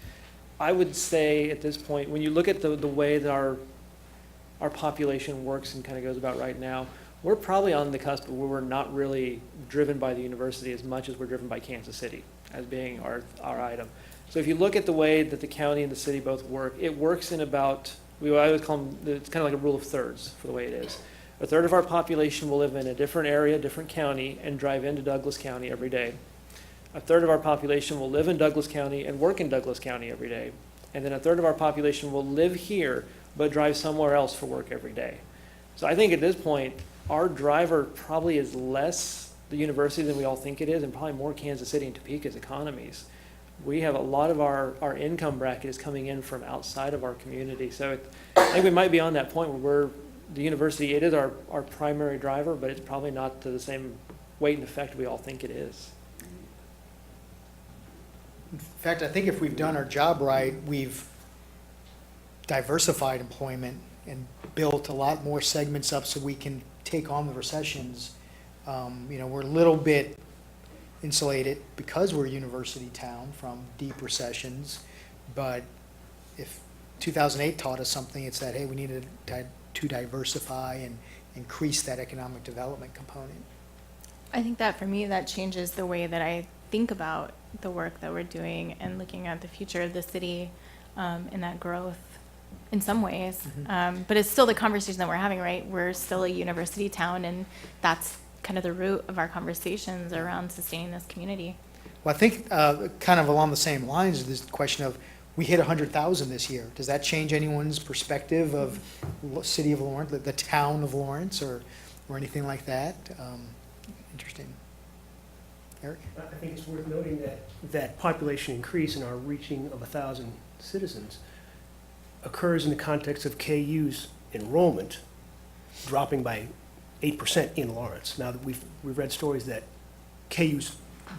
Speaker 19: I would say at this point, when you look at the way that our population works and kind of goes about right now, we're probably on the cusp where we're not really driven by the university as much as we're driven by Kansas City as being our item. So if you look at the way that the county and the city both work, it works in about, I always call them, it's kind of like a rule of thirds for the way it is. A third of our population will live in a different area, different county, and drive into Douglas County every day. A third of our population will live in Douglas County and work in Douglas County every day. and then a third of our population will live here but drive somewhere else for work every day. So I think at this point, our driver probably is less the university than we all think it is, and probably more Kansas City and Topeka's economies. We have a lot of our income bracket is coming in from outside of our community. So I think we might be on that point where the university, it is our primary driver, but it's probably not to the same weight and effect we all think it is.
Speaker 2: In fact, I think if we've done our job right, we've diversified employment and built a lot more segments up so we can take on the recessions. We're a little bit insulated because we're a university town from deep recessions, but if 2008 taught us something, it's that, hey, we needed to diversify and increase that economic development component.
Speaker 11: I think that for me, that changes the way that I think about the work that we're doing and looking at the future of the city and that growth in some ways. But it's still the conversation that we're having, right? We're still a university town, and that's kind of the root of our conversations around sustaining this community.
Speaker 2: Well, I think kind of along the same lines, this question of, we hit 100,000 this year. Does that change anyone's perspective of city of Lawrence, the town of Lawrence, or anything like that? Interesting. Eric?
Speaker 12: I think it's worth noting that population increase in our reaching of 1,000 citizens occurs in the context of KU's enrollment dropping by 8% in Lawrence. Now, we've read stories that the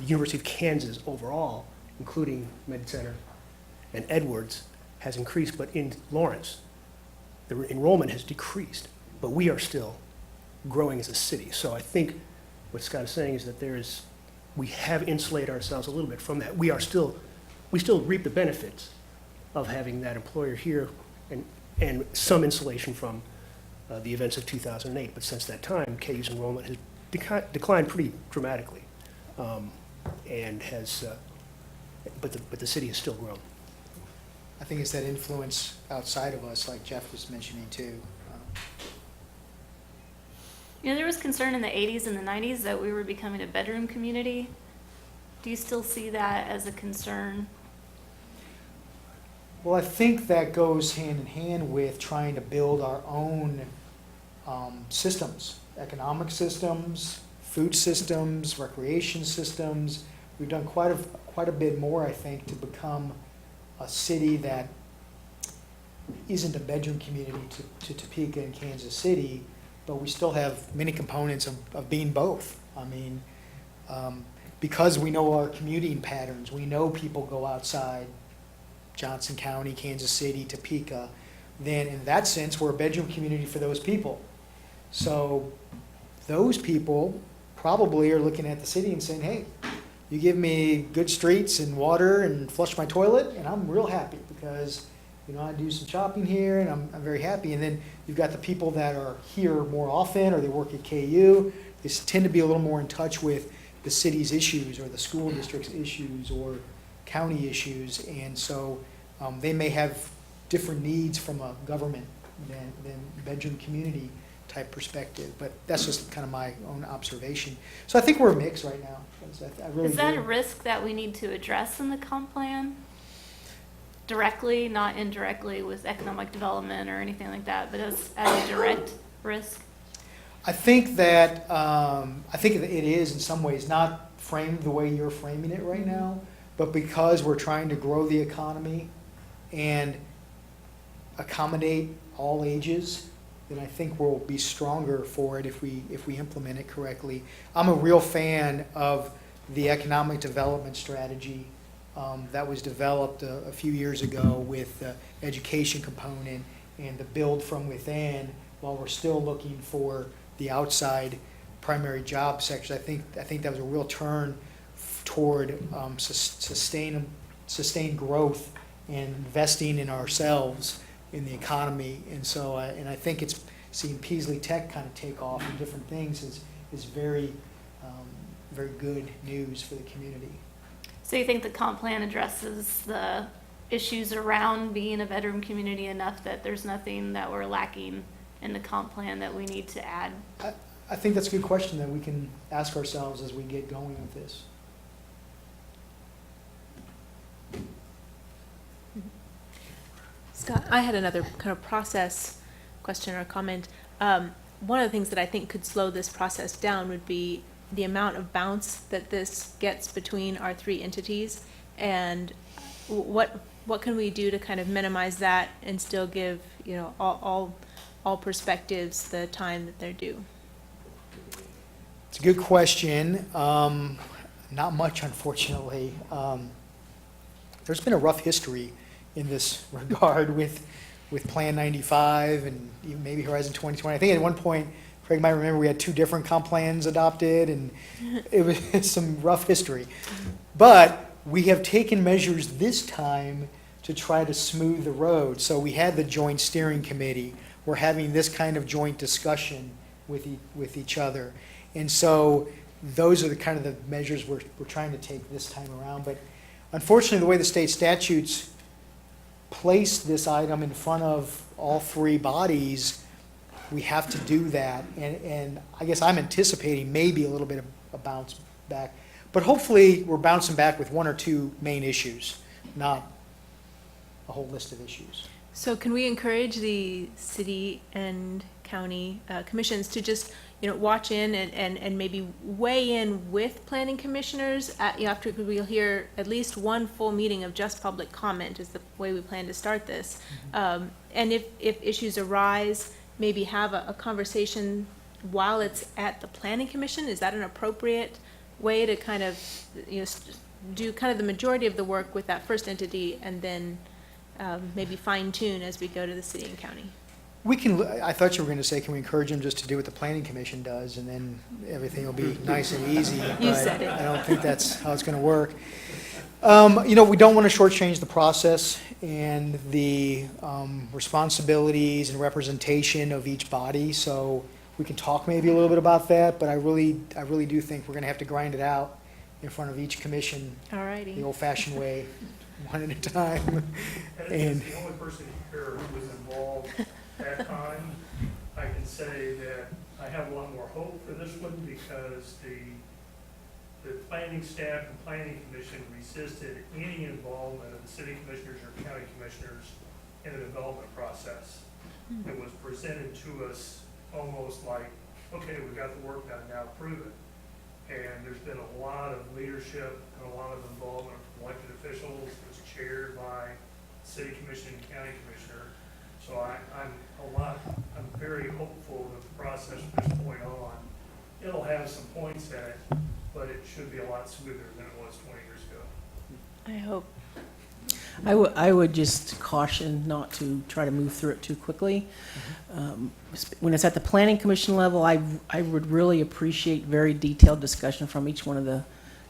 Speaker 12: University of Kansas overall, including Med Center and Edwards, has increased, but in Lawrence, the enrollment has decreased, but we are still growing as a city. So I think what Scott is saying is that we have insulated ourselves a little bit from that. We still reap the benefits of having that employer here and some insulation from the events of 2008. But since that time, KU's enrollment has declined pretty dramatically, and has, but the city has still grown.
Speaker 2: I think it's that influence outside of us, like Jeff was mentioning too.
Speaker 17: There was concern in the 80s and the 90s that we were becoming a bedroom community. Do you still see that as a concern?
Speaker 2: Well, I think that goes hand in hand with trying to build our own systems, economic systems, food systems, recreation systems. We've done quite a bit more, I think, to become a city that isn't a bedroom community to Topeka and Kansas City, but we still have many components of being both. I mean, because we know our commuting patterns, we know people go outside Johnson County, Kansas City, Topeka, then in that sense, we're a bedroom community for those people. So those people probably are looking at the city and saying, hey, you give me good streets and water and flush my toilet, and I'm real happy because, I do some shopping here and I'm very happy. And then you've got the people that are here more often, or they work at KU. They tend to be a little more in touch with the city's issues or the school district's issues or county issues. And so they may have different needs from a government than bedroom community type perspective. But that's just kind of my own observation. So I think we're a mix right now. I really
Speaker 17: Is that
Speaker 2: do.
Speaker 17: a risk that we need to address in the comp plan? Directly, not indirectly with economic development or anything like that, but as a direct risk?
Speaker 2: I think that it is in some ways not framed the way you're framing it right now, but because we're trying to grow the economy and accommodate all ages, then I think we'll be stronger for it if we implement it correctly. I'm a real fan of the economic development strategy that was developed a few years ago with the education component and the build from within, while we're still looking for the outside primary job sectors. I think that was a real turn toward sustained growth and investing in ourselves, in the economy. And so, and I think it's seeing Peaslee Tech kind of take off and different things is very, very good news for the community.
Speaker 17: So you think the comp plan addresses the issues around being a bedroom community enough that there's nothing that we're lacking in the comp plan that we need to add?
Speaker 2: I think that's a good question that we can ask ourselves as we get going with this.
Speaker 1: Scott, I had another kind of process question or comment. One of the things that I think could slow this process down would be the amount of bounce that this gets between our three entities, and what can we do to kind of minimize that and still give, you know, all perspectives the time that they're due?
Speaker 2: It's a good question. Not much, unfortunately. There's been a rough history in this regard with Plan 95 and even maybe Horizon 2020. I think at one point, Craig might remember, we had 2 different comp plans adopted, and it was some rough history. But we have taken measures this time to try to smooth the road. So we had the joint steering committee. We're having this kind of joint discussion with each other. And so those are the kind of the measures we're trying to take this time around. But unfortunately, the way the state statutes place this item in front of all 3 bodies, we have to do that. And I guess I'm anticipating maybe a little bit of a bounce back. But hopefully, we're bouncing back with 1 or 2 main issues, not a whole list of issues.
Speaker 1: So can we encourage the city and county commissions to just, you know, watch in and maybe weigh in with planning commissioners after we'll hear at least 1 full meeting of just public comment is the way we plan to start this. And if issues arise, maybe have a conversation while it's at the planning commission. Is that an appropriate way to kind of, you know, do kind of the majority of the work with that first entity and then maybe fine tune as we go to the city and county?
Speaker 2: We can, I thought you were going to say, can we encourage them just to do what the planning commission does, and then everything will be nice and easy?
Speaker 1: You said it.
Speaker 2: I don't think that's how it's going to work. You know, we don't want to shortchange the process and the responsibilities and representation of each body, so we can talk maybe a little bit about that, but I really do think we're going to have to grind it out in front of each commission
Speaker 1: Alrighty.
Speaker 2: the old-fashioned way, one at a time. And
Speaker 12: the only person here who was involved that time, I can say that I have a lot more hope for this one because the planning staff and planning commission resisted any involvement of the city commissioners or county commissioners in the development process. It was presented to us almost like, okay, we got the work done, now prove it. And there's been a lot of leadership and a lot of involvement from elected officials. It was chaired by city commission and county commissioner. So I'm very hopeful that the process from this point on, it'll have some points in it, but it should be a lot smoother than it was 20 years ago.
Speaker 1: I hope.
Speaker 3: I would just caution not to try to move through it too quickly. When it's at the planning commission level, I would really appreciate very detailed discussion from each one of the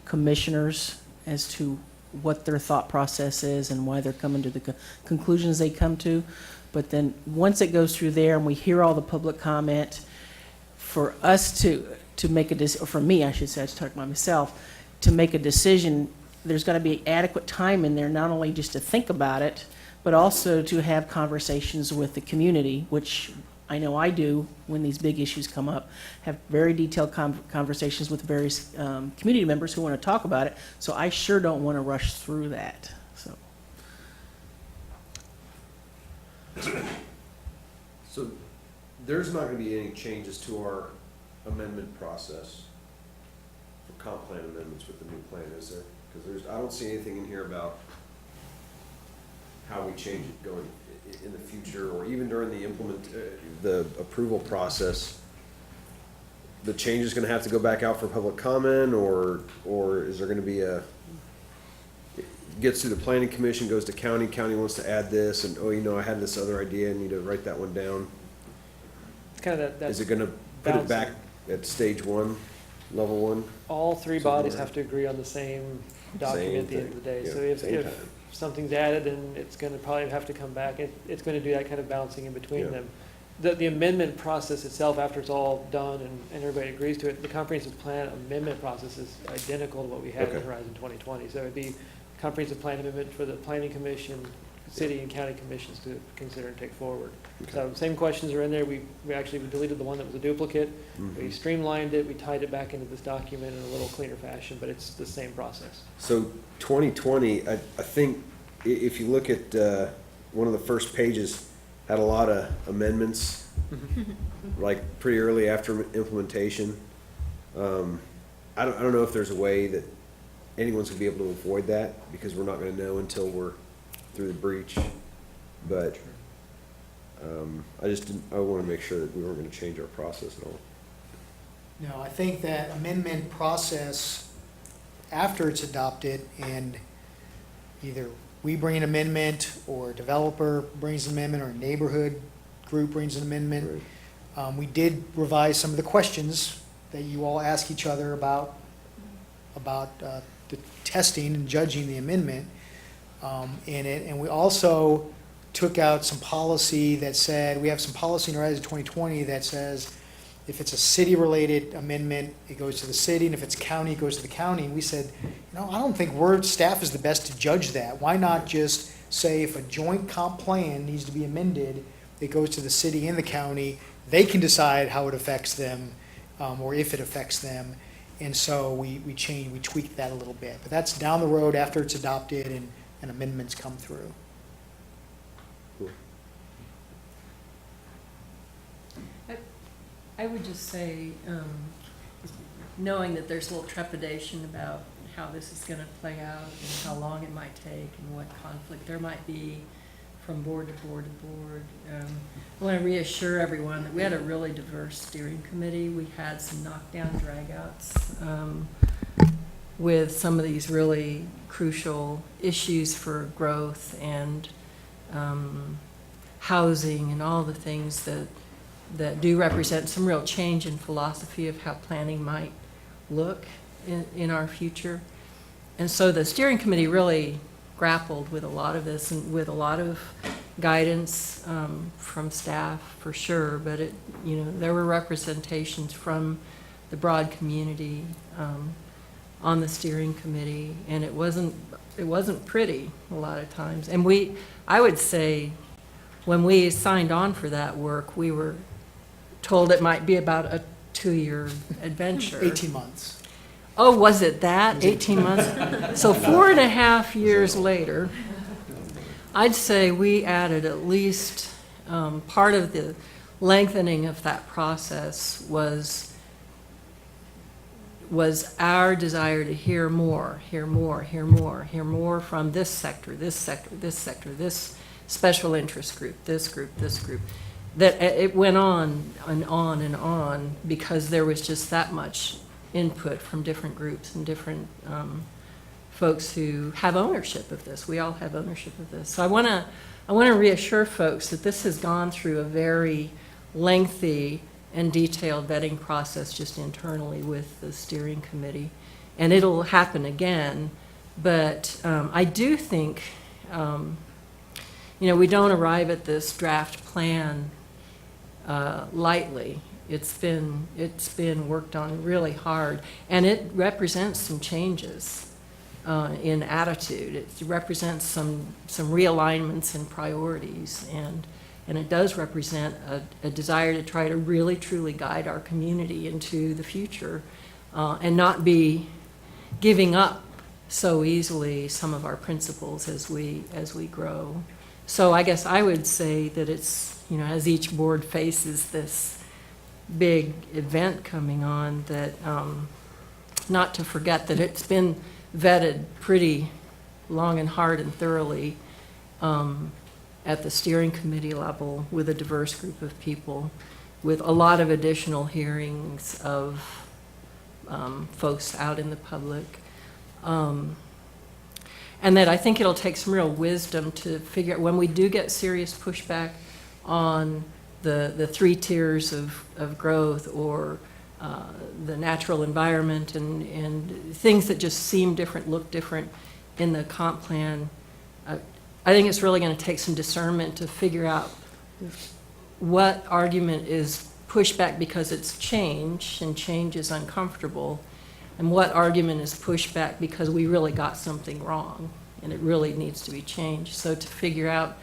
Speaker 3: commissioners as to what their thought process is and why they're coming to the conclusions they come to. But then once it goes through there and we hear all the public comment, for us to make a decision, or for me, I should say, I should talk about myself, to make a decision, there's got to be adequate time in there, not only just to think about it, but also to have conversations with the community, which I know I do when these big issues come up, have very detailed conversations with various community members who want to talk about it. So I sure don't want to rush through that.
Speaker 8: So there's not going to be any changes to our amendment process for comp plan amendments with the new plan, is there? Because I don't see anything in here about how we change it going in the future, or even during the approval process. The change is going to have to go back out for public comment, or is there going to be it gets to the planning commission, goes to county wants to add this, and, oh, you know, I had this other idea, I need to write that one down.
Speaker 19: Kind of that.
Speaker 8: Is it going to put it back at stage 1, level 1?
Speaker 19: All 3 bodies have to agree on the same document at the end of the day. So if something's added, then it's going to probably have to come back. It's going to do that kind of bouncing in between them. The amendment process itself, after it's all done and everybody agrees to it, the comprehensive plan amendment process is identical to what we had in Horizon 2020. So it'd be comprehensive plan amendment for the planning commission, city and county commissions to consider and take forward. So same questions are in there. We deleted the one that was a duplicate. We streamlined it. We tied it back into this document in a little cleaner fashion, but it's the same process.
Speaker 8: So 2020, I think if you look at one of the first pages had a lot of amendments, like pretty early after implementation. I don't know if there's a way that anyone's gonna be able to avoid that, because we're not gonna know until we're through the breach. But, I wanna make sure that we weren't gonna change our process at all.
Speaker 2: No, I think that amendment process, after it's adopted, and either we bring an amendment, or a developer brings an amendment, or a neighborhood group brings an amendment. We did revise some of the questions that you all ask each other about the testing and judging the amendment in it. And we also took out some policy that said, we have some policy in Rise of 2020 that says, if it's a city-related amendment, it goes to the city, and if it's county, it goes to the county. And we said, I don't think staff is the best to judge that. Why not just say if a joint comp plan needs to be amended, it goes to the city and the county, they can decide how it affects them, or if it affects them. And so we tweaked that a little bit. But that's down the road after it's adopted and amendments come through.
Speaker 7: I would just say, knowing that there's a little trepidation about how this is going to play out and how long it might take and what conflict there might be from board to board to board. I want to reassure everyone that we had a really diverse steering committee. We had some knockdown dragouts with some of these really crucial issues for growth and housing and all the things that do represent some real change in philosophy of how planning might look in our future. And so the steering committee really grappled with a lot of this and with a lot of guidance from staff for sure, but there were representations from the broad community on the steering committee, and it wasn't pretty a lot of times. And I would say when we signed on for that work, we were told it might be about a 2-year adventure.
Speaker 2: 18 months.
Speaker 7: Oh, was it that? 18 months? So 4.5 years later, I'd say we added at least part of the lengthening of that process was our desire to hear more from this sector, this special interest group, this group. That it went on and on and on because there was just that much input from different groups and different folks who have ownership of this. We all have ownership of this. So I want to reassure folks that this has gone through a very lengthy and detailed vetting process just internally with the steering committee, and it'll happen again. But I do think we don't arrive at this draft plan lightly. It's been worked on really hard, and it represents some changes in attitude. It represents some realignments in priorities, and it does represent a desire to try to really truly guide our community into the future, and not be giving up so easily some of our principles as we grow. So I guess I would say that it's, as each board faces this big event coming on, that not to forget that it's been vetted pretty long and hard and thoroughly at the steering committee level with a diverse group of people, with a lot of additional hearings of folks out in the public. And that I think it'll take some real wisdom to figure out when we do get serious pushback on the 3 tiers of growth, or the natural environment and things that just seem different, look different in the comp plan. I think it's really going to take some discernment to figure out what argument is pushback because it's change and change is uncomfortable, and what argument is pushback because we really got something wrong and it really needs to be changed. So to figure out,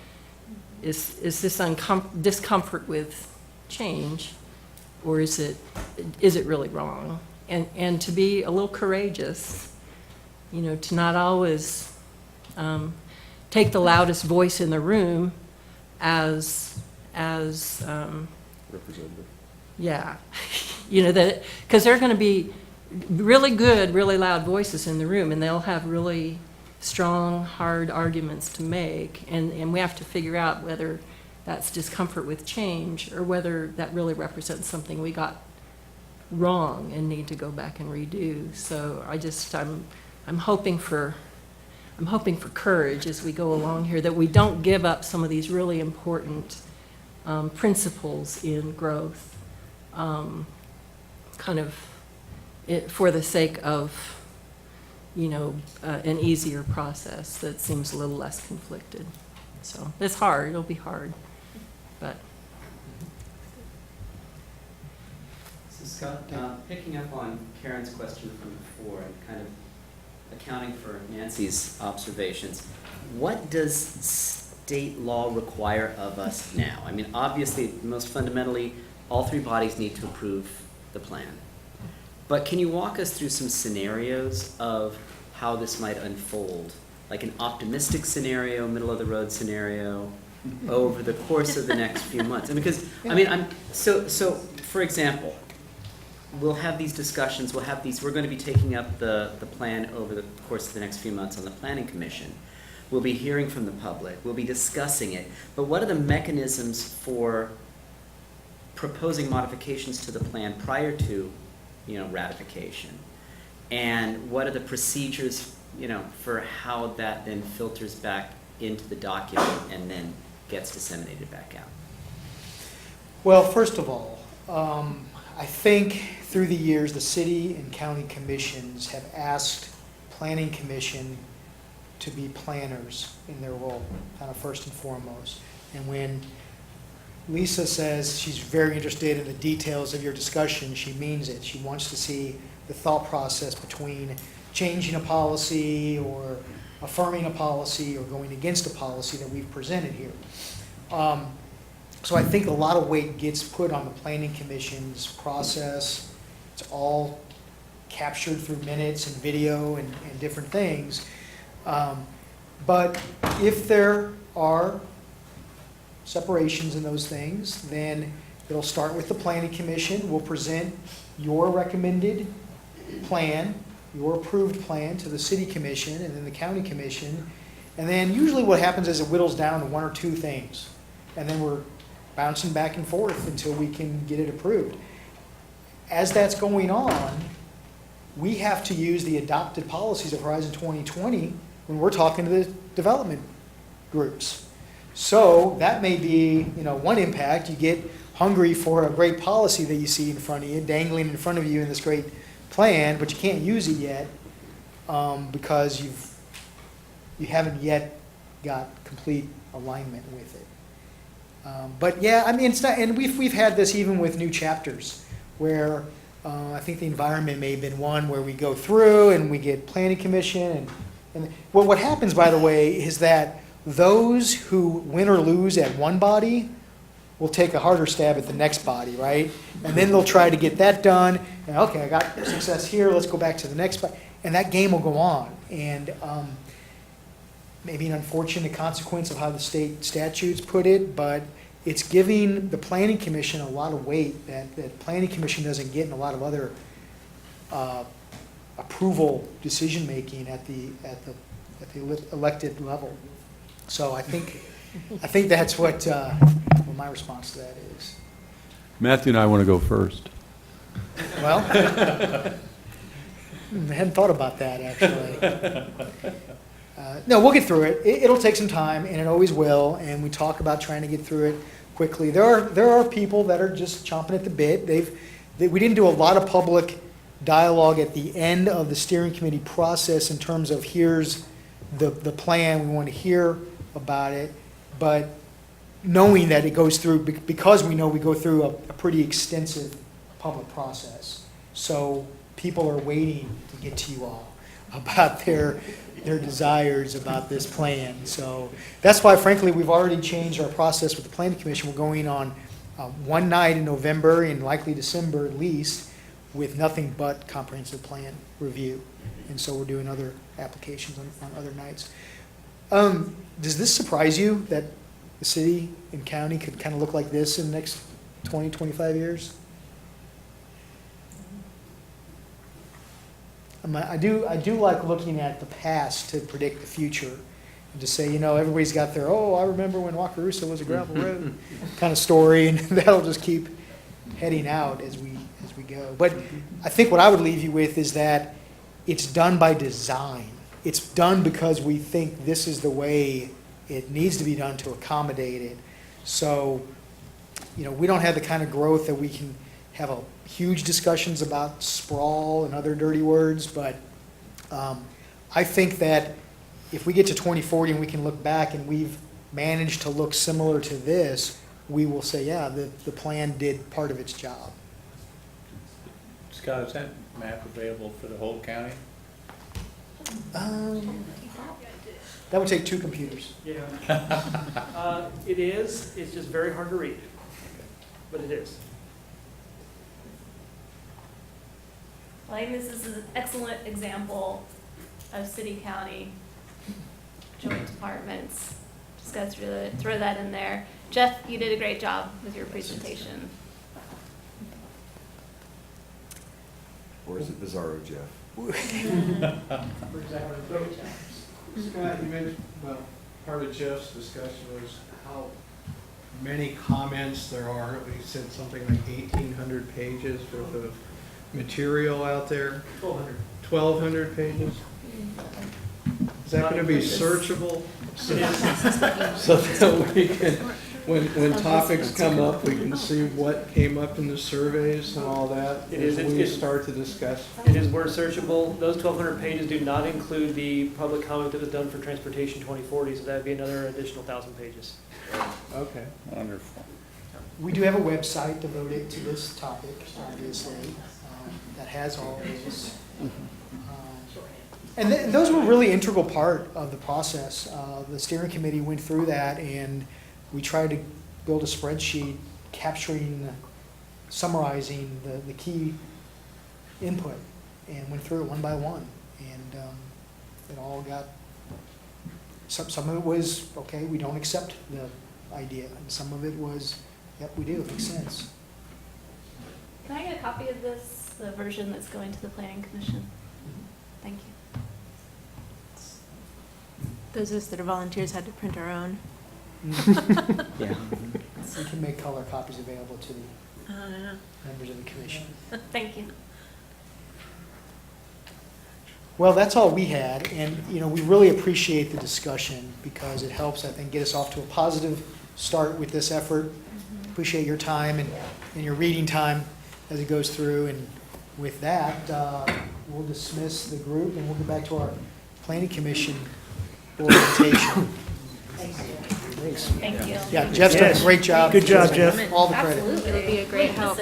Speaker 7: is this discomfort with change, or is it really wrong? And to be a little courageous, to not always take the loudest voice in the room as
Speaker 8: Representative.
Speaker 7: yeah, you know, that, because there are going to be really good, really loud voices in the room, and they'll have really strong, hard arguments to make, and we have to figure out whether that's discomfort with change or whether that really represents something we got wrong and need to go back and redo. So I'm hoping for courage as we go along here, that we don't give up some of these really important principles in growth, for the sake of, an easier process that seems a little less conflicted. So it's hard, it'll be hard, but.
Speaker 15: So Scott, picking up on Karen's question from before and kind of accounting for Nancy's observations, what does state law require of us now? I mean, obviously, most fundamentally, all three bodies need to approve the plan. But can you walk us through some scenarios of how this might unfold? Like an optimistic scenario, middle of the road scenario, over the course of the next few months? And because, so for example, we'll have these discussions, we're going to be taking up the plan over the course of the next few months on the Planning Commission. We'll be hearing from the public, we'll be discussing it, but what are the mechanisms for proposing modifications to the plan prior to, ratification? And what are the procedures, for how that then filters back into the document and then gets disseminated back out?
Speaker 2: Well, first of all, I think through the years, the city and county commissions have asked Planning Commission to be planners in their role, kind of first and foremost. And when Lisa says she's very interested in the details of your discussion, she means it. She wants to see the thought process between changing a policy or affirming a policy or going against a policy that we've presented here. So I think a lot of weight gets put on the Planning Commission's process. It's all captured through minutes and video and different things. But if there are separations in those things, then it'll start with the Planning Commission. We'll present your recommended plan, your approved plan to the City Commission and then the County Commission. And then usually what happens is it whittles down to one or two things. And then we're bouncing back and forth until we can get it approved. As that's going on, we have to use the adopted policies of Horizon 2020 when we're talking to the development groups. So that may be, one impact. You get hungry for a great policy that you see in front of you, dangling in front of you in this great plan, but you can't use it yet because you haven't yet got complete alignment with it. But yeah, it's not, and we've had this even with new chapters where I think the environment may have been one where we go through and we get Planning Commission and what happens, by the way, is that those who win or lose at one body will take a harder stab at the next body, right? And then they'll try to get that done, and okay, I got success here, let's go back to the next body. And that game will go on. And maybe an unfortunate consequence of how the state statutes put it, but it's giving the Planning Commission a lot of weight that Planning Commission doesn't get in a lot of other approval decision-making at the elected level. So I think that's what my response to that is.
Speaker 4: Matthew and I want to go first.
Speaker 2: Well, I hadn't thought about that, actually. No, we'll get through it. It'll take some time, and it always will, and we talk about trying to get through it quickly. There are people that are just chomping at the bit. We didn't do a lot of public dialogue at the end of the steering committee process in terms of here's the plan, we want to hear about it, but knowing that it goes through, because we know we go through a pretty extensive public process. So people are waiting to get to you all about their desires about this plan. So that's why, frankly, we've already changed our process with the Planning Commission. We're going on one night in November and likely December at least with nothing but comprehensive plan review. And so we're doing other applications on other nights. Does this surprise you that the city and county could kind of look like this in the next 20, 25 years? I do like looking at the past to predict the future and to say, everybody's got their, I remember when Wakarusa was a gravel road kind of story, and that'll just keep heading out as we go. But I think what I would leave you with is that it's done by design. It's done because we think this is the way it needs to be done to accommodate it. So, we don't have the kind of growth that we can have huge discussions about sprawl and other dirty words, but I think that if we get to 2040 and we can look back and we've managed to look similar to this, we will say, yeah, the plan did part of its job.
Speaker 14: Scott, is that map available for the whole county?
Speaker 2: That would take 2 computers.
Speaker 19: Yeah. It is, it's just very hard to read, but it is.
Speaker 17: I think this is an excellent example of city-county joint departments. Just got to throw that in there. Jeff, you did a great job with your presentation.
Speaker 8: Or is it Bizarro Jeff?
Speaker 13: Scott, you mentioned, part of Jeff's discussion was how many comments there are. He said something like 1,800 pages worth of material out there. 1,200 pages? Is that going to be searchable? So that we can, when topics come up, we can see what came up in the surveys and all that as we start to discuss?
Speaker 19: It is word searchable. Those 1,200 pages do not include the public comment that was done for Transportation 2040, so that'd be another additional 1,000 pages.
Speaker 13: Okay.
Speaker 14: Wonderful.
Speaker 2: We do have a website devoted to this topic, obviously, that has all of this. And those were really integral part of the process. The steering committee went through that, and we tried to build a spreadsheet capturing, summarizing the key input, and went through it one by one. And it all got, some of it was, okay, we don't accept the idea, and some of it was, yep, we do, it makes sense.
Speaker 17: Can I get a copy of this, the version that's going to the Planning Commission? Thank you.
Speaker 1: Those of us that are volunteers had to print our own.
Speaker 2: Yeah. We can make color copies available to the members of the commission.
Speaker 17: Thank you.
Speaker 2: Well, that's all we had, and, we really appreciate the discussion because it helps, I think, get us off to a positive start with this effort. Appreciate your time and your reading time as it goes through, and with that, we'll dismiss the group and we'll get back to our planning commission orientation. Thanks.
Speaker 17: Thank you.
Speaker 2: Yeah, Jeff's done a great job.
Speaker 12: Good job, Jeff.
Speaker 2: All the credit.
Speaker 1: Absolutely, it'll be a great help.